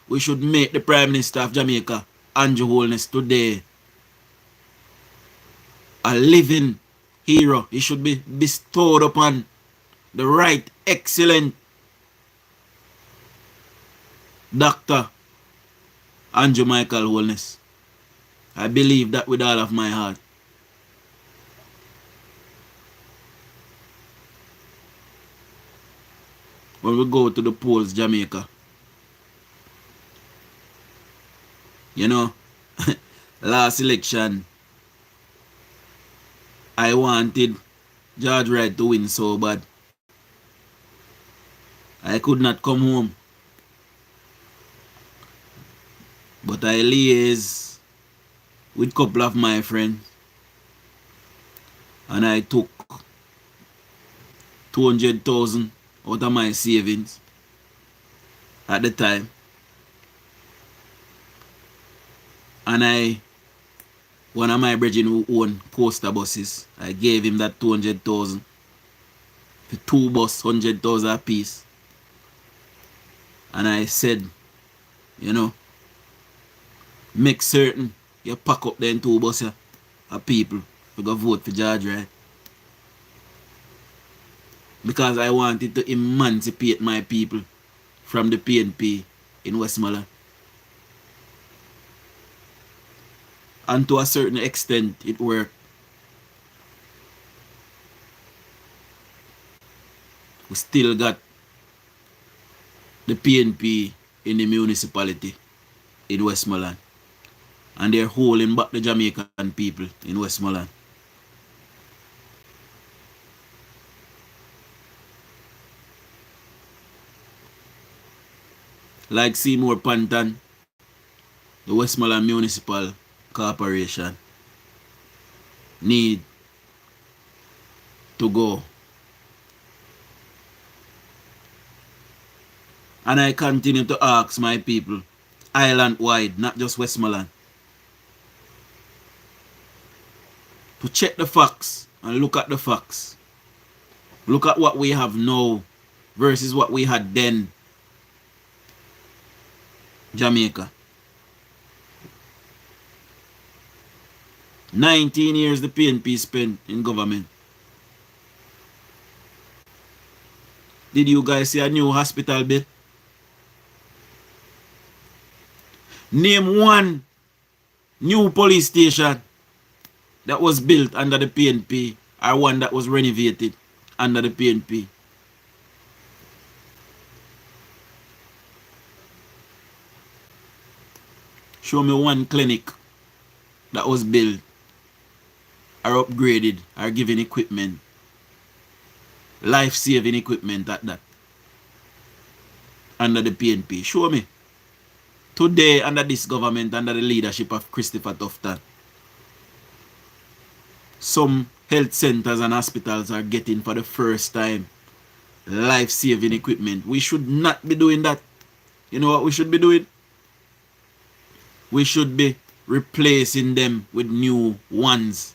Speaker 2: we should make the Prime Minister of Jamaica, Andrew Holness, today a living hero. He should be bestowed upon the right, excellent Dr. Andrew Michael Holness. I believe that with all of my heart. When we go to the polls, Jamaica, you know, last election, I wanted George Wright to win so bad. I could not come home. But I liaised with a couple of my friends and I took 200,000 out of my savings at the time. And one of my brethren who owned coaster buses, I gave him that 200,000 for 2 buses, 100,000 a piece. And I said, you know, make certain you pack up them 2 buses of people to go vote for George Wright. Because I wanted to emancipate my people from the PNP in Westmoreland. And to a certain extent, it worked. We still got the PNP in the municipality in Westmoreland. And they're holding back the Jamaican people in Westmoreland. Like Seymour Panton, the Westmoreland Municipal Corporation need to go. And I continue to ask my people, island-wide, not just Westmoreland, to check the facts and look at the facts. Look at what we have now versus what we had then. Jamaica. 19 years the PNP spent in government. Did you guys see a new hospital bed? Name one new police station that was built under the PNP or one that was renovated under the PNP. Show me one clinic that was built or upgraded or given equipment, life-saving equipment at that, under the PNP. Show me. Today, under this government, under the leadership of Christopher Tufton, some health centers and hospitals are getting for the first time life-saving equipment. We should not be doing that. You know what we should be doing? We should be replacing them with new ones.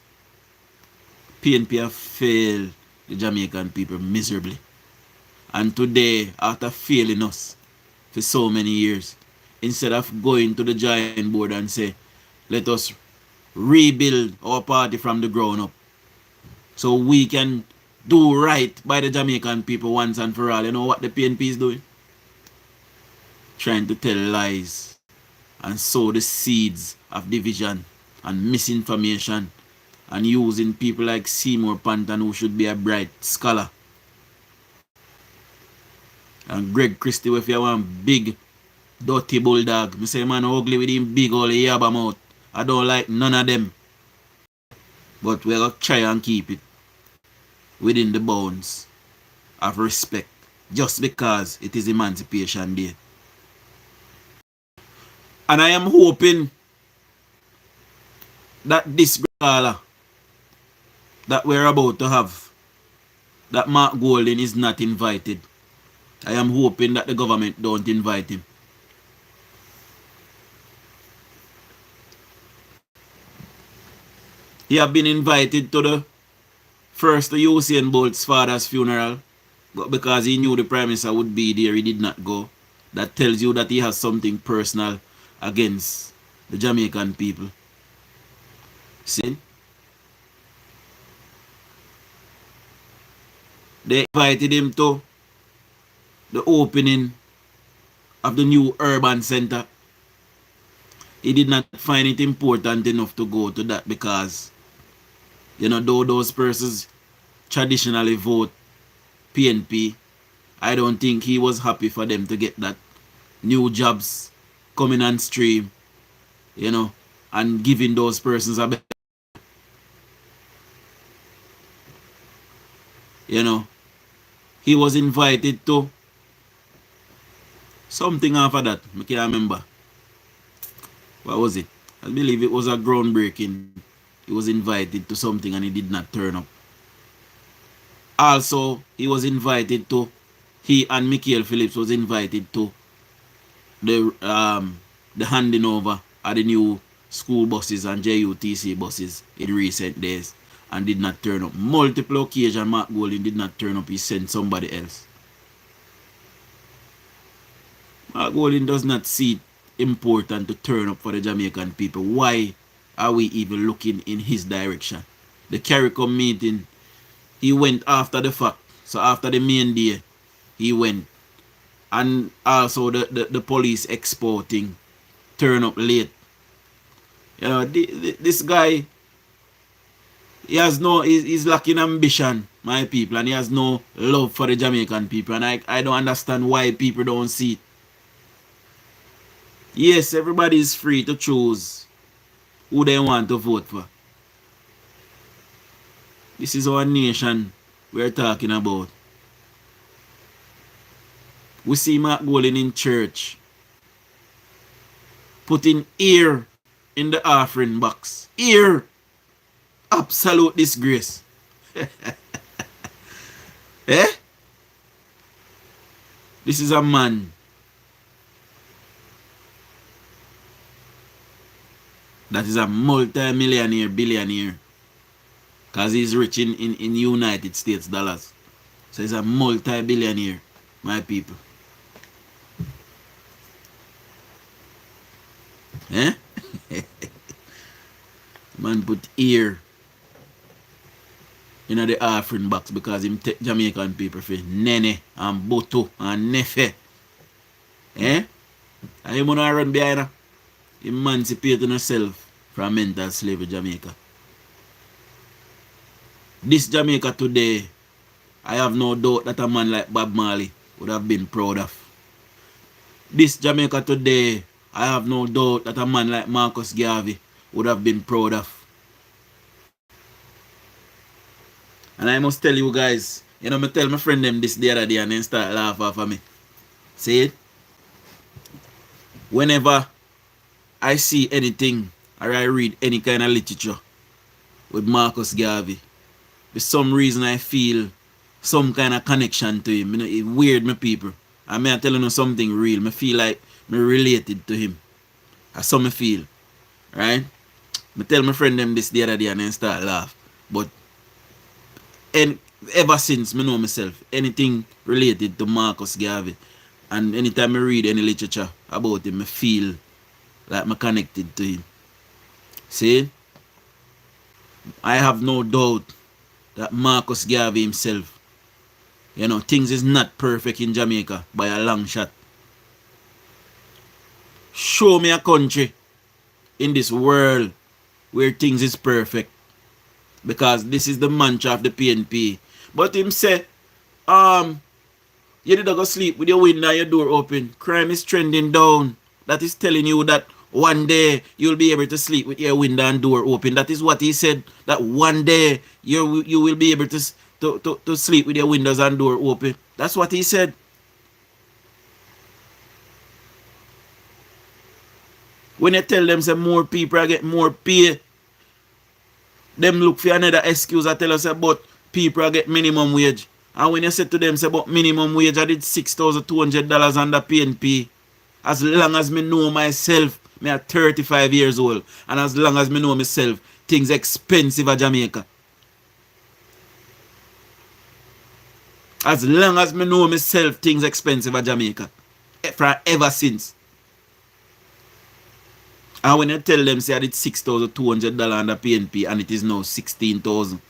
Speaker 2: PNP have failed the Jamaican people miserably. And today, after failing us for so many years, instead of going to the giant board and say, let us rebuild our party from the ground up, so we can do right by the Jamaican people once and for all. You know what the PNP is doing? Trying to tell lies and sow the seeds of division and misinformation, and using people like Seymour Panton, who should be a bright scholar, and Greg Christie, if you want big dirty bulldog. Me say man ugly with him big old yabba mouth. I don't like none of them. But we're gonna try and keep it within the bounds of respect, just because it is Emancipation Day. And I am hoping that this gala that we're about to have, that Mark Golding is not invited. I am hoping that the government don't invite him. He have been invited to the first Usain Bolt's father's funeral, but because he knew the Prime Minister would be there, he did not go. That tells you that he has something personal against the Jamaican people. See? They invited him to the opening of the new urban center. He did not find it important enough to go to that because, you know, though those persons traditionally vote PNP, I don't think he was happy for them to get that new jobs coming on stream, you know, and giving those persons a better, you know. He was invited to something after that. I can't remember. What was it? I believe it was a groundbreaking. He was invited to something and he did not turn up. Also, he was invited to, he and Michael Phillips was invited to the handing over of the new school buses and JUTC buses in recent days and did not turn up. Multiple occasions Mark Golding did not turn up. He sent somebody else. Mark Golding does not see it important to turn up for the Jamaican people. Why are we even looking in his direction? The CARICOM meeting, he went after the fact. So after the main day, he went. And also the police exporting turn up late. You know, this guy, he has no, he's lacking ambition, my people, and he has no love for the Jamaican people. And I don't understand why people don't see it. Yes, everybody is free to choose who they want to vote for. This is our nation we're talking about. We see Mark Golding in church putting ear in the offering box. Ear. Absolute disgrace. Eh? This is a man that is a multi-millionaire, billionaire. Because he's rich in United States dollars. So he's a multi-billionaire, my people. Eh? Man put ear in the offering box because him take Jamaican people for nene and boto and nefe. Eh? And him wanna run behind her. emancipating yourself from mental slavery, Jamaica. This Jamaica today, I have no doubt that a man like Bob Marley would have been proud of. This Jamaica today, I have no doubt that a man like Marcus Garvey would have been proud of. And I must tell you guys, you know, I tell my friend them this the other day and then start laugh off of me. See it? Whenever I see anything or I read any kind of literature with Marcus Garvey, for some reason I feel some kind of connection to him. You know, it's weird, my people. I mean, I'm telling you something real. I feel like me related to him. That's how I feel. Right? I tell my friend them this the other day and then start laugh. But ever since I know myself, anything related to Marcus Garvey, and anytime I read any literature about him, I feel like I'm connected to him. See? I have no doubt that Marcus Garvey himself, you know, things is not perfect in Jamaica by a long shot. Show me a country in this world where things is perfect. Because this is the mantra of the PNP. But him say, you did not go sleep with your window and your door open. Crime is trending down. That is telling you that one day you'll be able to sleep with your window and door open. That is what he said. That one day you will be able to sleep with your windows and door open. That's what he said. When you tell them say more people are getting more pay, them look for another excuse. I tell us about people are get minimum wage. And when you say to them say about minimum wage, I did $6,200 under PNP. As long as me know myself, me are 35 years old. And as long as me know myself, things expensive at Jamaica. As long as me know myself, things expensive at Jamaica. For ever since. And when you tell them say I did $6,200 under PNP and it is now 16,000,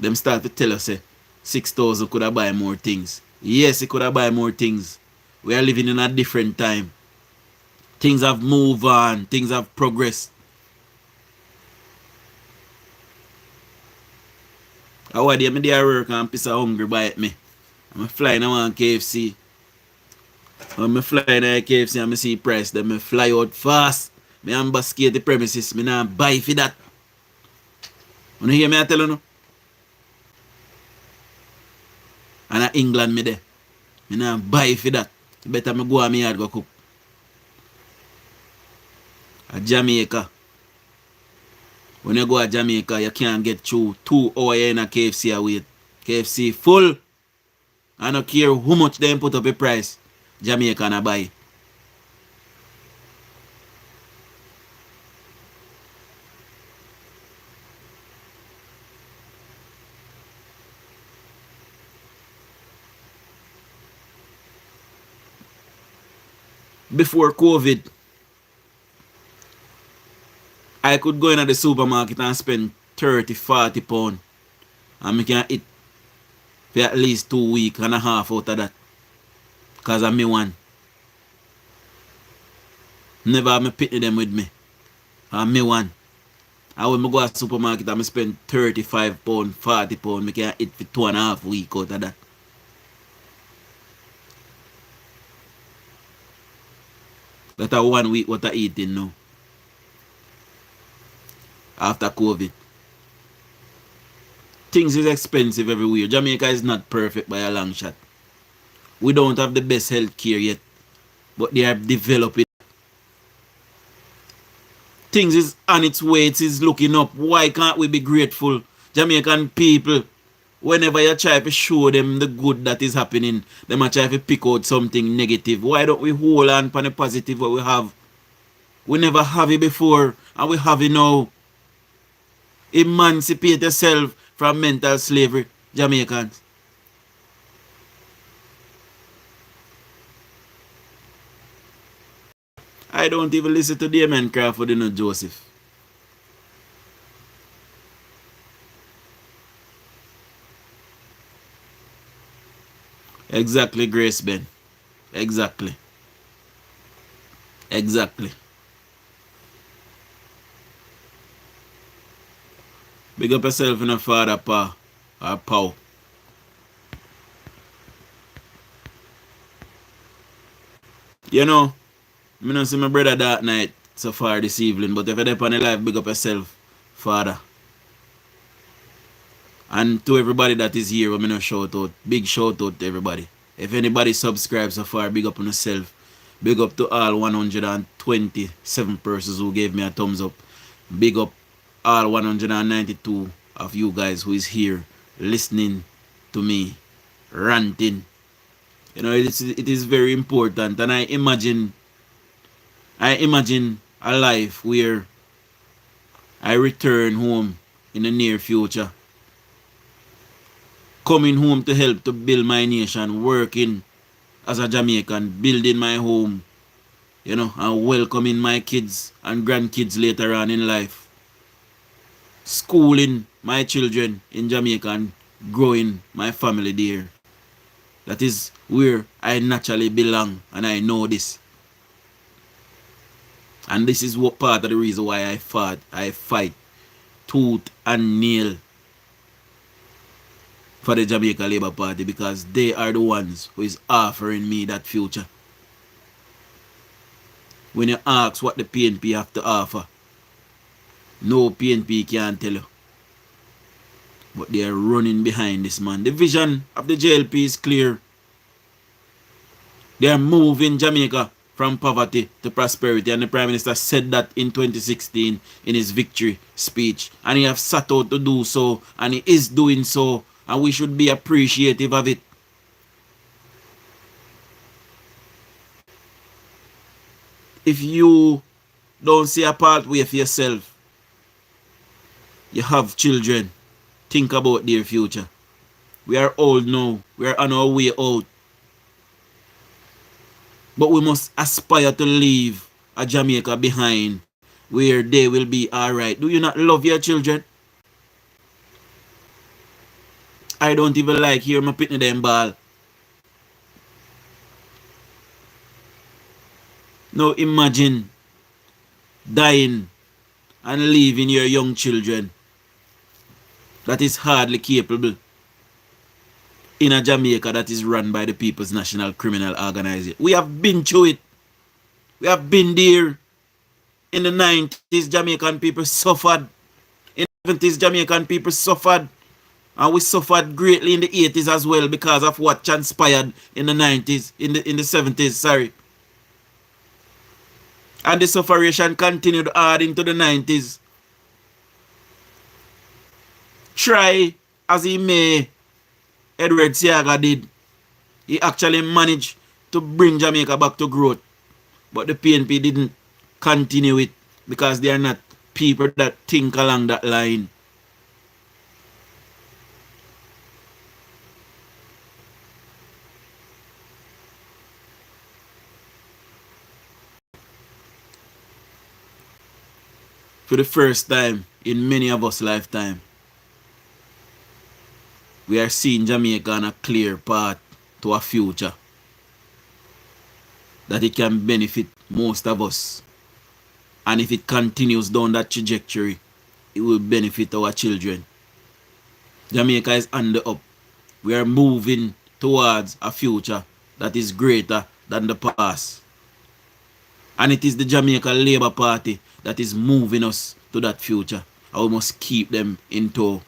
Speaker 2: them start to tell us say 6,000 could have buy more things. Yes, it could have buy more things. We are living in a different time. Things have moved on. Things have progressed. How are they? Me there work and piss of hungry bite me. I'm flying around KFC. When I fly in KFC and I see price, then I fly out fast. Me ambuscade the premises. Me not buy for that. You hear me I tell you no? And in England me there. Me not buy for that. Better me go on me yard go cook. At Jamaica. When you go to Jamaica, you can't get through 2 hours in a KFC a wait. KFC full. I don't care how much they put up a price. Jamaica na buy. Before COVID, I could go in at the supermarket and spend 30-40 pounds. And I can eat for at least 2 weeks and a half out of that. Because I'm me one. Never have me pitney them with me. I'm me one. And when I go to the supermarket and I spend 35 pounds, 40 pounds, I can eat for 2.5 weeks out of that. That are 1 week what I eating now. After COVID. Things is expensive everywhere. Jamaica is not perfect by a long shot. We don't have the best health care yet. But they are developing. Things is on its way. It is looking up. Why can't we be grateful? Jamaican people, whenever you try to show them the good that is happening, they might try to pick out something negative. Why don't we hold on for the positive what we have? We never have it before and we have it now. Emancipate yourself from mental slavery, Jamaicans. I don't even listen to Damien Crawford, you know, Joseph. Exactly, Grace Ben. Exactly. Exactly. Big up yourself in a father, pa. Or pow. You know, I don't see my brother that night so far this evening, but if you're there on the life, big up yourself, father. And to everybody that is here, I'm gonna shout out. Big shout out to everybody. If anybody subscribes so far, big up on yourself. Big up to all 127 persons who gave me a thumbs up. Big up all 192 of you guys who is here listening to me ranting. You know, it is very important, and I imagine a life where I return home in the near future, coming home to help to build my nation, working as a Jamaican, building my home, you know, and welcoming my kids and grandkids later on in life, schooling my children in Jamaica and growing my family there. That is where I naturally belong, and I know this. And this is what part of the reason why I fight tooth and nail for the Jamaica Labour Party, because they are the ones who is offering me that future. When you ask what the PNP have to offer, no PNP can tell you. But they are running behind this man. The vision of the JLP is clear. They are moving Jamaica from poverty to prosperity, and the Prime Minister said that in 2016 in his victory speech, and he has set out to do so, and he is doing so, and we should be appreciative of it. If you don't see a pathway for yourself, you have children, think about their future. We are old now, we are on our way out. But we must aspire to leave a Jamaica behind where they will be alright. Do you not love your children? I don't even like hearing my pitney them ball. Now imagine dying and leaving your young children that is hardly capable in a Jamaica that is run by the People's National Criminal Organization. We have been through it. We have been there. In the 90s, Jamaican people suffered. In the 70s, Jamaican people suffered. And we suffered greatly in the 80s as well because of what transpired in the 90s, in the 70s, sorry. And the sufferation continued hard into the 90s. Try as he may, Edward Seaga did. He actually managed to bring Jamaica back to growth. But the PNP didn't continue it because they are not people that think along that line. For the first time in many of us' lifetime, we are seeing Jamaica on a clear path to a future that it can benefit most of us. And if it continues down that trajectory, it will benefit our children. Jamaica is on the up. We are moving towards a future that is greater than the past. And it is the Jamaica Labour Party that is moving us to that future. And we must keep them in tow.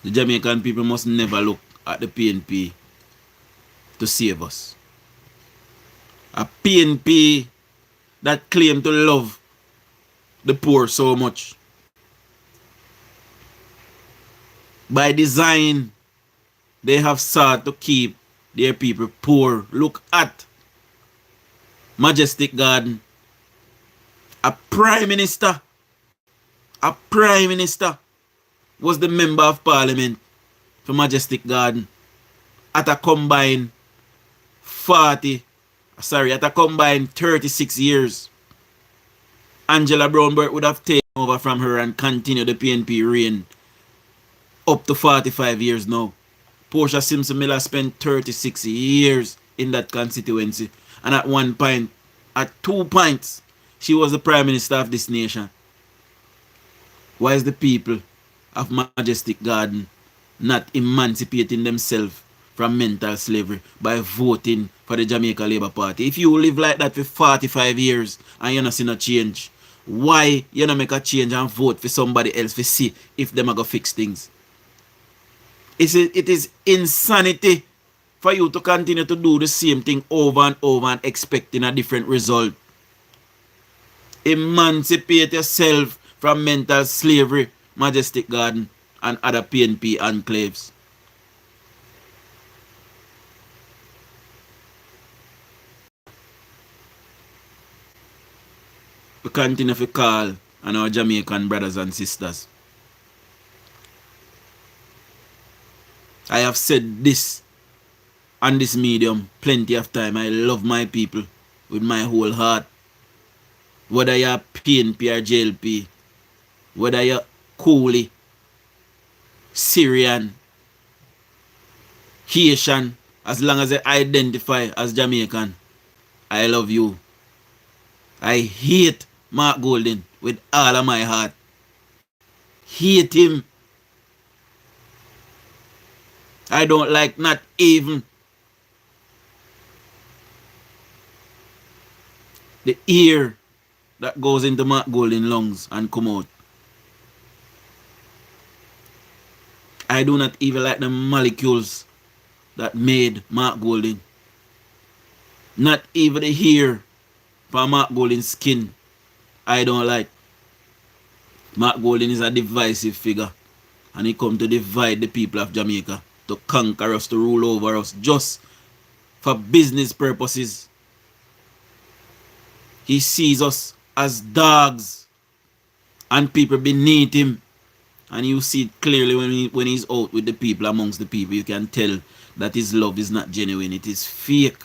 Speaker 2: The Jamaican people must never look at the PNP to save us. A PNP that claim to love the poor so much. By design, they have sought to keep their people poor. Look at Majestic Garden. A prime minister was the member of parliament for Majestic Garden at a combined 36 years. Angela Brown-Burke would have taken over from her and continued the PNP reign up to 45 years now. Portia Simpson Miller spent 36 years in that constituency, and at one point At 2 points, she was the Prime Minister of this nation. Why is the people of Majestic Garden not emancipating themselves from mental slavery by voting for the Jamaica Labour Party? If you live like that for 45 years and you not see no change, why you not make a change and vote for somebody else to see if them are going to fix things? It is insanity for you to continue to do the same thing over and over and expecting a different result. Emancipate yourself from mental slavery, Majestic Garden, and other PNP enclaves. We continue to call on our Jamaican brothers and sisters. I have said this on this medium plenty of time. I love my people with my whole heart. Whether you're PNP or JLP, whether you're Coolie, Syrian, Haitian, as long as they identify as Jamaican, I love you. I hate Mark Golding with all of my heart. Hate him. I don't like not even the air that goes into Mark Golding's lungs and come out. I do not even like the molecules that made Mark Golding. Not even the hair for Mark Golding's skin I don't like. Mark Golding is a divisive figure, and he come to divide the people of Jamaica, to conquer us, to rule over us, just for business purposes. He sees us as dogs and people beneath him. And you see it clearly when he's out with the people, amongst the people. You can tell that his love is not genuine. It is fake.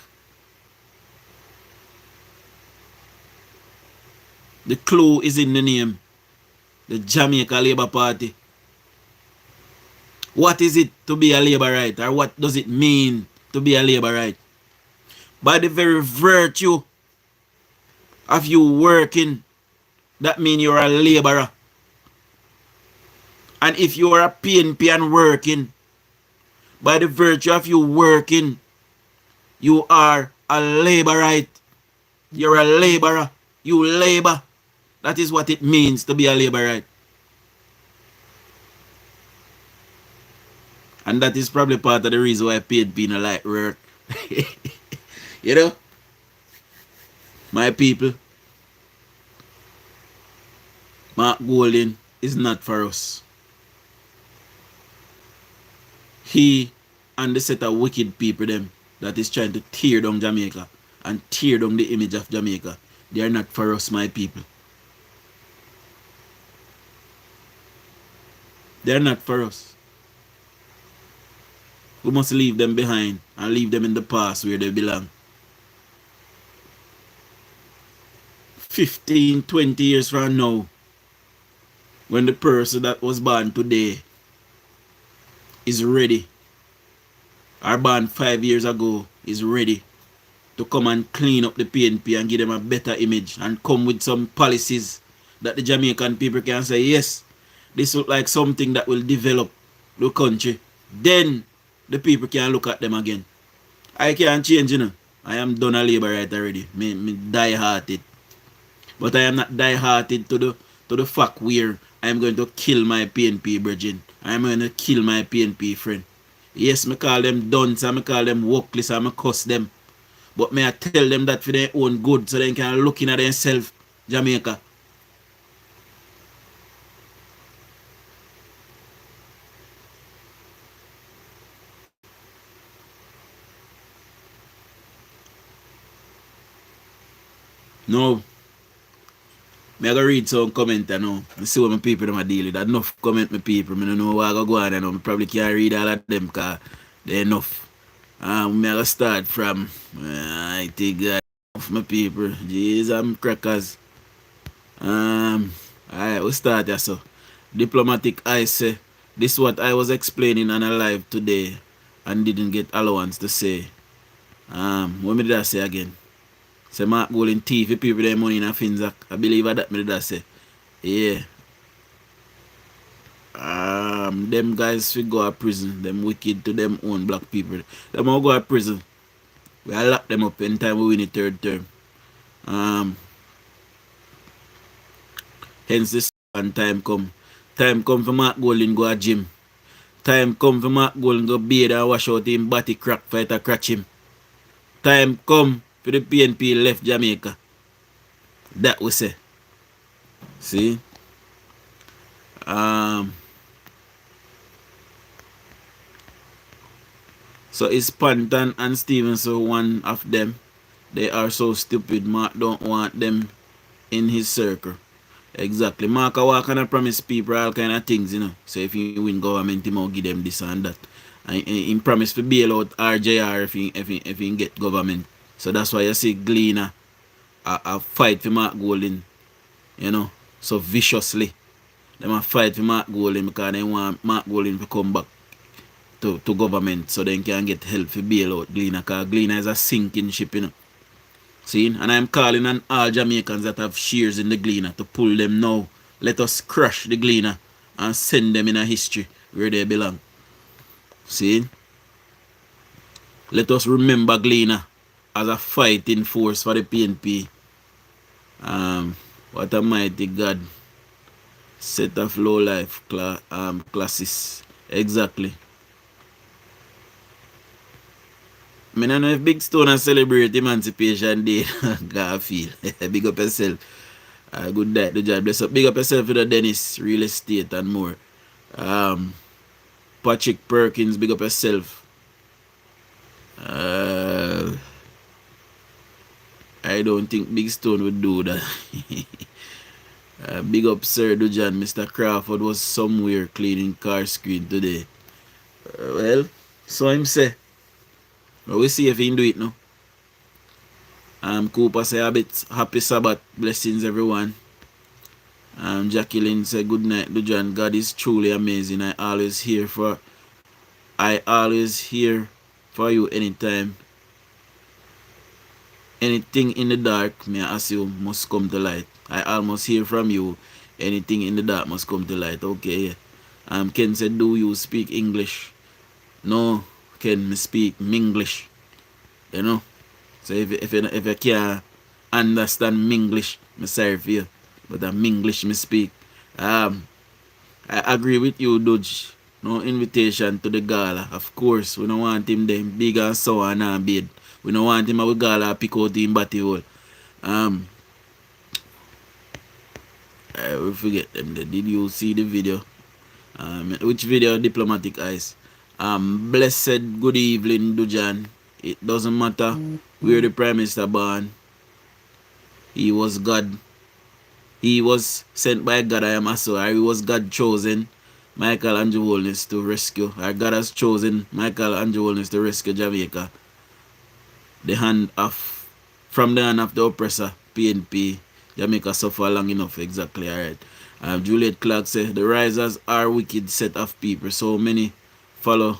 Speaker 2: The clue is in the name. The Jamaica Labour Party. What is it to be a Labourite? Or what does it mean to be a Labourite? By the very virtue of you working, that means you're a labourer. And if you are a PNP and working, by the virtue of you working, you are a labourite. You're a labourer. You labour. That is what it means to be a labourite. And that is probably part of the reason why PNP no like work. You know? My people, Mark Golding is not for us. He and the set of wicked people them that is trying to tear down Jamaica and tear down the image of Jamaica, they are not for us, my people. They are not for us. We must leave them behind and leave them in the past where they belong. 15, 20 years from now, when the person that was born today is ready, or born 5 years ago is ready to come and clean up the PNP and give them a better image and come with some policies that the Jamaican people can say, yes, this looks like something that will develop the country. Then the people can look at them again. I can't change, you know. I am done a Labourite already. Me die-hearted. But I am not die-hearted to the fact where I am going to kill my PNP brethren. I am going to kill my PNP friend. Yes, me call them dunce, I call them workless, I cuss them. But may I tell them that for their own good, so they can look in at themselves, Jamaica. No. Me I go read some comment now. I see what my people them are dealing with. Enough comment my people. I don't know what I go on now. I probably can't read all of them because they're enough. Me I go start from I think that my people. Jeez, I'm crackers. Alright, we start here so. Diplomatic I say this is what I was explaining on a live today and didn't get allowance to say. What me did I say again? Say Mark Golding thief people their money in a Finzac. I believe that me that say. Yeah. Them guys will go to prison. Them wicked to them own black people. Them all go to prison. We all lock them up anytime we win the third term. Hence this and time come. Time come for Mark Golding go to gym. Time come for Mark Golding go bathe and wash out him body crack fight a cratch him. Time come for the PNP left Jamaica. That we say. See? So it's Panton and Stevenson, one of them. They are so stupid. Mark don't want them in his circle. Exactly. Mark a walk and promise people all kind of things, you know. So if he win government, he might give them this and that. And he promise to bail out RJR if he get government. So that's why you see Gleaner a fight for Mark Golding, you know, so viciously. They a fight for Mark Golding because they want Mark Golding to come back to government so they can get help for bail out Gleaner, because Gleaner is a sinking ship, you know. See? And I'm calling on all Jamaicans that have shares in the Gleaner to pull them now. Let us crush the Gleaner and send them in a history where they belong. See? Let us remember Gleaner as a fighting force for the PNP. What a mighty God. Set of low life classes. Exactly. I don't know if Big Stone and celebrate Emancipation Day. God feel. Big up yourself. Good night, the job. Bless up. Big up yourself for the Dennis real estate and more. Patrick Perkins, big up yourself. I don't think Big Stone would do that. Big up Sir Dujan. Mr. Crawford was somewhere cleaning car screen today. Well, so him say. But we see if he can do it now. Cooper say a bit happy Sabbath. Blessings everyone. Jacqueline say good night, Dujan. God is truly amazing. I always here for you anytime. Anything in the dark, may I assume, must come to light. I almost hear from you. Anything in the dark must come to light. Okay. Ken said, do you speak English? No, Ken, me speak Minglish. You know? So if you can't understand Minglish, me sorry for you. But Minglish me speak. I agree with you, Dodge. No invitation to the gala. Of course, we don't want him there big and sour and bed. We don't want him at the gala pick out him body hole. We forget them there. Did you see the video? Which video? Diplomatic Eyes. Blessed good evening, Dujan. It doesn't matter where the Prime Minister born. He was God. He was sent by God, I am also. He was God chosen Michael Andrew Holness to rescue. Our God has chosen Michael Andrew Holness to rescue Jamaica. From the hand of the oppressor, PNP. Jamaica suffer long enough, exactly, alright. Juliet Clark said, the risers are wicked set of people. So many follow.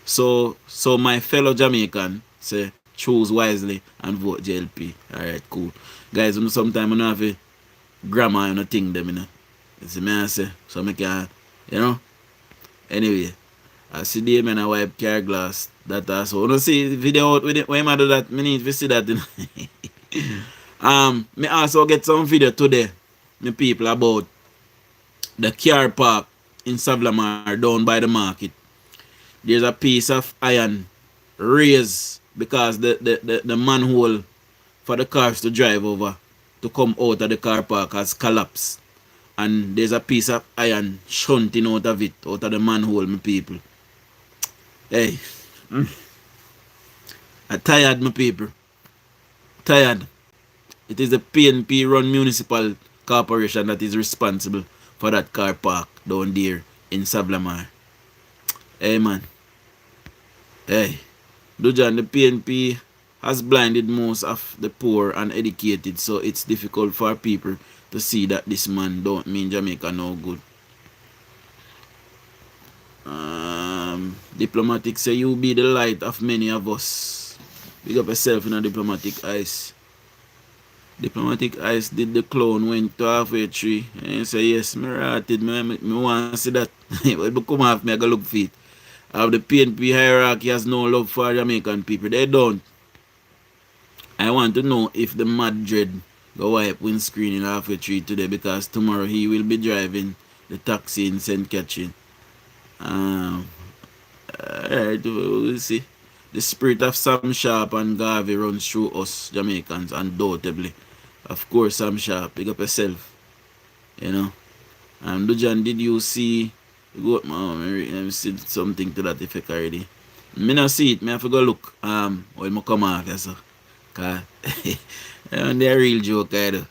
Speaker 2: So my fellow Jamaican say, choose wisely and vote JLP. Alright, cool. Guys, you know, sometimes I don't have a grammar and a thing them, you know. You see me I say, so I can, you know. Anyway, I see the man I wipe car glass. That also. You know, see the video out with it. When I do that, I need to see that, you know. Me also get some video today, me people, about the car park in Savlamar down by the market. There's a piece of iron raised because the manhole for the cars to drive over to come out of the car park has collapsed. And there's a piece of iron shunting out of it, out of the manhole, my people. Hey. I'm tired, my people. Tired. It is the PNP run municipal corporation that is responsible for that car park down there in Savlamar. Hey, man. Hey. Dujan, the PNP has blinded most of the poor and educated, so it's difficult for people to see that this man don't mean Jamaica no good. Diplomatic say you be the light of many of us. Big up yourself in a diplomatic ice. Diplomatic ice did the clown went to halfway tree and say yes, me ratted, me want to see that. But it come off me, I go look for it. Have the PNP hierarchy has no love for Jamaican people. They don't. I want to know if the Madrid go wipe windscreen in halfway tree today because tomorrow he will be driving the taxi in St. Catherine. Alright, we'll see. The spirit of Sam Sharp and Garvey runs through us Jamaicans, undoubtedly. Of course, Sam Sharp, pick up yourself. You know. Dujan, did you see? Go, let me see something to that effect already. Me not see it. Me have to go look. When I come off, yes, sir. Cause they're a real joke, either.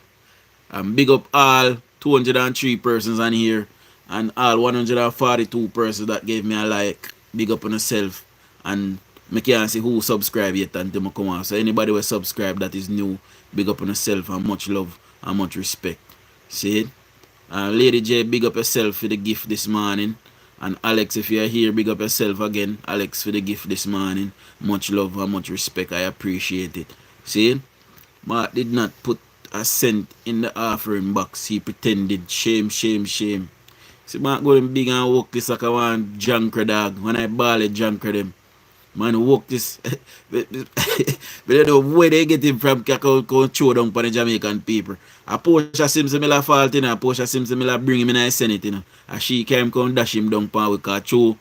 Speaker 2: Big up all 203 persons on here and all 142 persons that gave me a like. Big up on yourself. And I can't see who subscribe yet until I come on. So anybody who subscribe that is new, big up on yourself and much love and much respect. See it? Lady J, big up yourself for the gift this morning. And Alex, if you're here, big up yourself again. Alex, for the gift this morning. Much love and much respect. I appreciate it. See it? Mark did not put a cent in the offering box. He pretended. Shame, shame, shame. See, Mark going big and walk this like I want junker dog. When I ball it, junker them. Man, walk this. But I don't know where they get him from. Can't throw down for the Jamaican people. A Portia Simpson me la fault, you know. A Portia Simpson me la bring him in the Senate, you know. And she came come dash him down pan with car throw.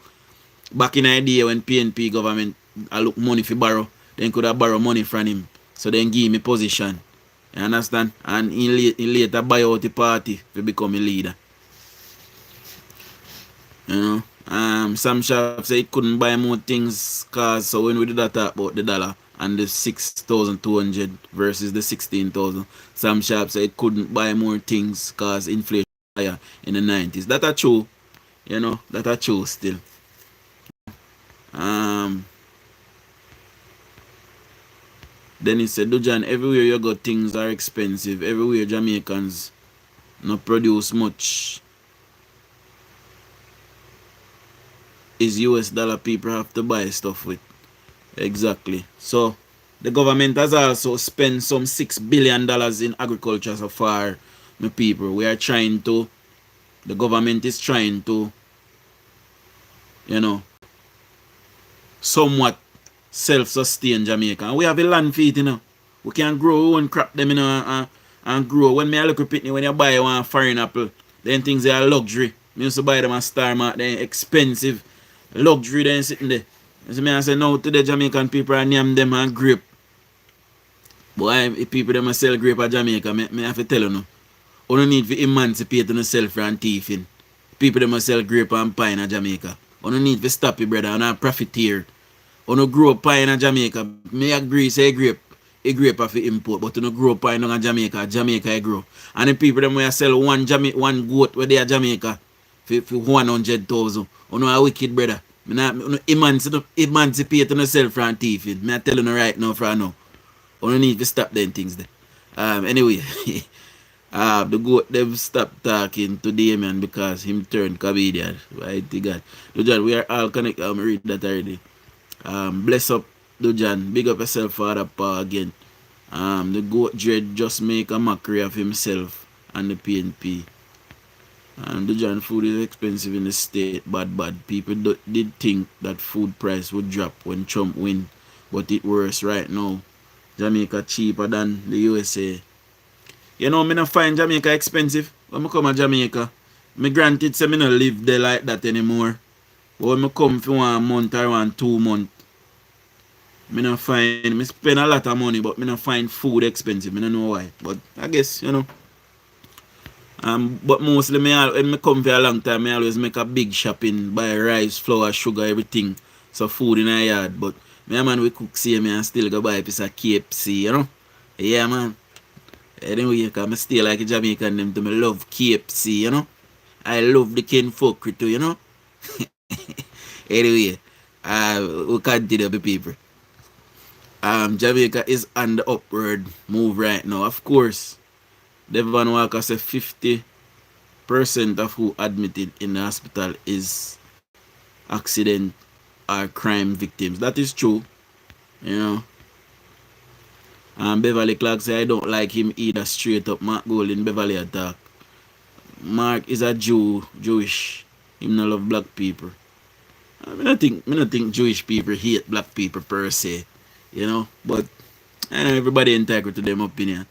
Speaker 2: Back in the day when PNP government I look money for borrow, then could have borrow money from him. So then give me position. You understand? And he later buy out the party to become a leader. You know? Sam Sharp said he couldn't buy more things cause so when we did that talk about the dollar and the 6,200 versus the 16,000, Sam Sharp said he couldn't buy more things cause inflation higher in the 90s. That are true. You know, that are true still. Then he said, Dujan, everywhere you go things are expensive. Everywhere Jamaicans not produce much. Is US dollar people have to buy stuff with. Exactly. So the government has also spent some $6 billion in agriculture so far, my people. The government is trying to, you know, somewhat self-sustain Jamaica. And we have a land for it, you know. We can grow our own crop them, you know, and grow. When me a look at pitney, when you buy one foreign apple, then things are luxury. Me used to buy them at Star Mart, then expensive. Luxury then sitting there. So me I say now to the Jamaican people I name them and grape. Boy, if people them sell grape at Jamaica, me have to tell you no. You don't need to emancipate yourself from thieving. People them sell grape and pine at Jamaica. You don't need to stop it, brother, and not profiteer. You don't grow pine in Jamaica. Me agree say grape have to import, but you don't grow pine in Jamaica. Jamaica I grow. And the people them will sell one goat where they are Jamaica for 100,000. You know a wicked brother. Me not emancipate yourself from thieving. Me tell you right now for now. You don't need to stop them things there. Anyway, the goat them stop talking to Damien because him turned comedian. Right, God. Dujan, we are all connected. Read that already. Bless up Dujan. Big up yourself for that power again. The goat dread just make a mockery of himself and the PNP. Dujan, food is expensive in the state. Bad. People did think that food price would drop when Trump win, but it worse right now. Jamaica cheaper than the USA. You know, me not find Jamaica expensive. When I come to Jamaica, me granted say me not live there like that anymore. But when I come for 1 month or 2 months, me spend a lot of money, but me not find food expensive. Me don't know why. But I guess, you know. But mostly when me come for a long time, I always make a big shopping, buy rice, flour, sugar, everything. So food in a yard. But me a man we cook see me and still go buy a piece of KFC, you know? Yeah, man. Anyway, because I stay like a Jamaican them to me love KFC, you know? I love the kin fuckery too, you know? Anyway, we continue the people. Jamaica is on the upward move right now. Of course, Devon Walker said 50% of who admitted in the hospital is accident or crime victims. That is true, you know. And Beverly Clark say I don't like him either. Straight up, Mark Golding, Beverly attack. Mark is a Jewish. Him no love black people. Me not think Jewish people hate black people per se, But I know everybody entitled to them opinion.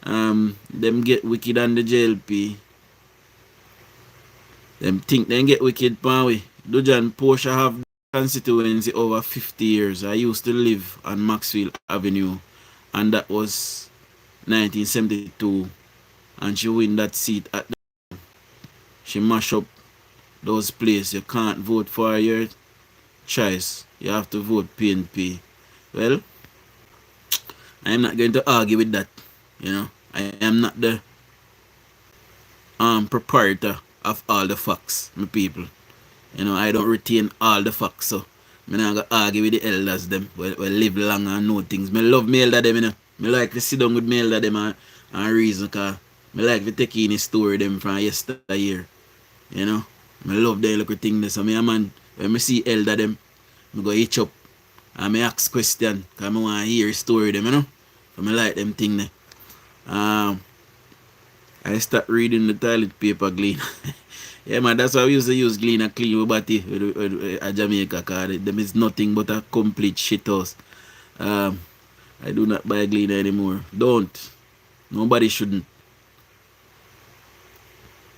Speaker 2: Them get wicked on the JLP. Them think they get wicked pan we. Dujan Porsche have constituency over 50 years. I used to live on Maxwell Avenue, and that was 1972, and she win that seat at she mash up those places. You can't vote for your choice. You have to vote PNP. Well, I'm not going to argue with that. I am not the proprietor of all the facts, my people. I don't retain all the facts, so I'm not gonna argue with the elders them. We live long and know things. Me love me elder them, Me like to sit down with me elder them and reason, cause me like to take in the story them from yesteryear. Me love them little thing. So me a man, when me see elder them, me go hitch up and me ask question, cause me want to hear the story them, So me like them thing there. I start reading the toilet paper clean. Yeah, man, that's why we used to use clean and clean with body at Jamaica, cause them is nothing but a complete shit house. I do not buy clean anymore. Don't. Nobody shouldn't.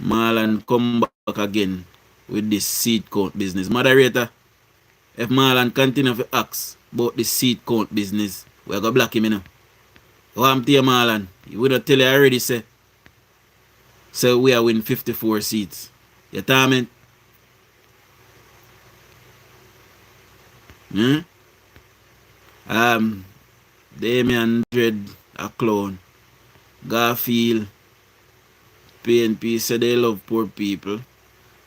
Speaker 2: Marlon come back again with this seed count business. Moderator, if Marlon continue to ask about the seed count business, we're going to block him, What I'm telling Marlon, we don't tell you already, say we are win 54 seats. You tell me? Damian Dread, a clown. Garfield, PNP say they love poor people.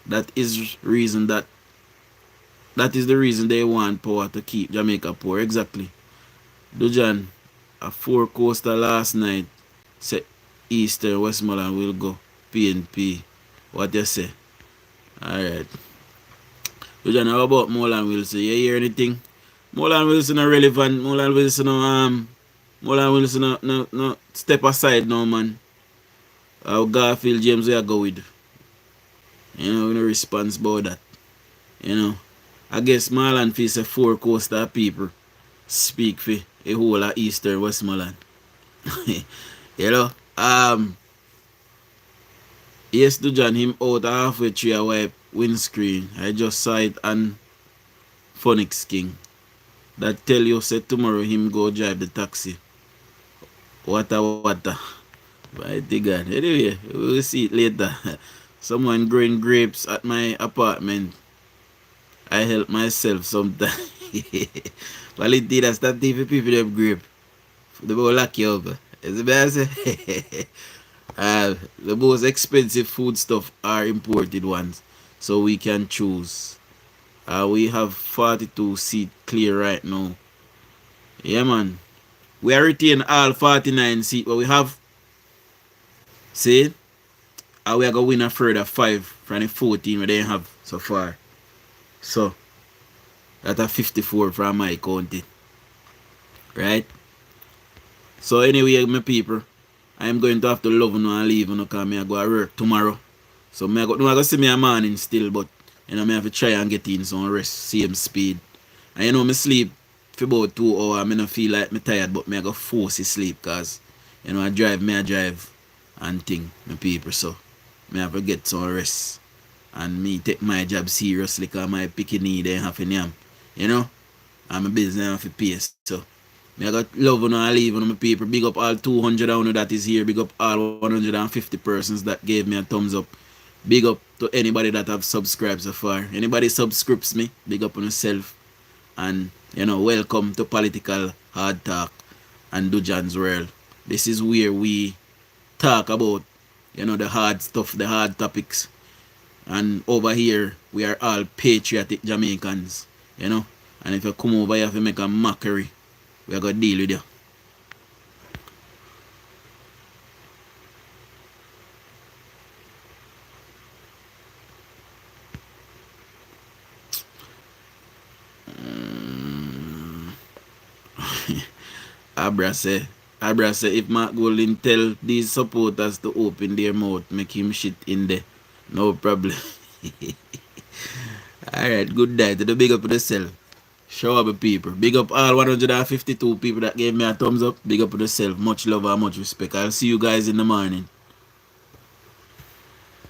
Speaker 2: That is the reason they want power to keep Jamaica poor. Exactly. Dujan, a four coaster last night said Eastern Westmoreland will go PNP. What you say? Alright. Dujan, how about Molan Wilson? You hear anything? Molan Wilson not relevant. Molan Wilson no step aside now, man. How Garfield James we go with. No response about that. I guess Marlon face a four coastal people speak for a whole of Eastern Westmoreland. you know, yes, Dujan him out halfway through a wipe windscreen. I just saw it on Phonics King. That tell you say tomorrow him go drive the taxi. Water. By the God. Anyway, we'll see it later. Someone growing grapes at my apartment. I help myself sometimes. Quality that's that for people them grape. They will lock you up. Is it better? The most expensive food stuff are imported ones. So we can choose. We have 42 seat clear right now. Yeah, man. We are retaining all 49 seat, but we have. See? And we are going to win a further 5 from the 14 we they have so far. So, that's a 54 from my county. Right? So, anyway, my people, I am going to have to love you and leave you because I go to work tomorrow. So, I go see me a morning still, but I have to try and get in some rest, same speed. And I sleep for about 2 hours. I don't feel like I'm tired, but I go force to sleep because, I drive and thing, my people. So, I have to get some rest. And me take my job seriously because my picking need ain't have yam. I'm a business have to pay. So, I got love and leave on my people. Big up all 200 that is here. Big up all 150 persons that gave me a thumbs up. Big up to anybody that have subscribed so far. Anybody subscribes me, big up on yourself. And, welcome to Political Hard Talk and DUJON'S World. This is where we talk about, the hard stuff, the hard topics. And over here, we are all patriotic Jamaicans, And if you come over here, if you make a mockery, we are going to deal with you. Abra say, Abra say if Mark Golding tell these supporters to open their mouth, make him shit in there. No problem. Alright, good day. To the big up yourself. Show up people. Big up all 152 people that gave me a thumbs up. Big up yourself. Much love and much respect. I'll see you guys in the morning.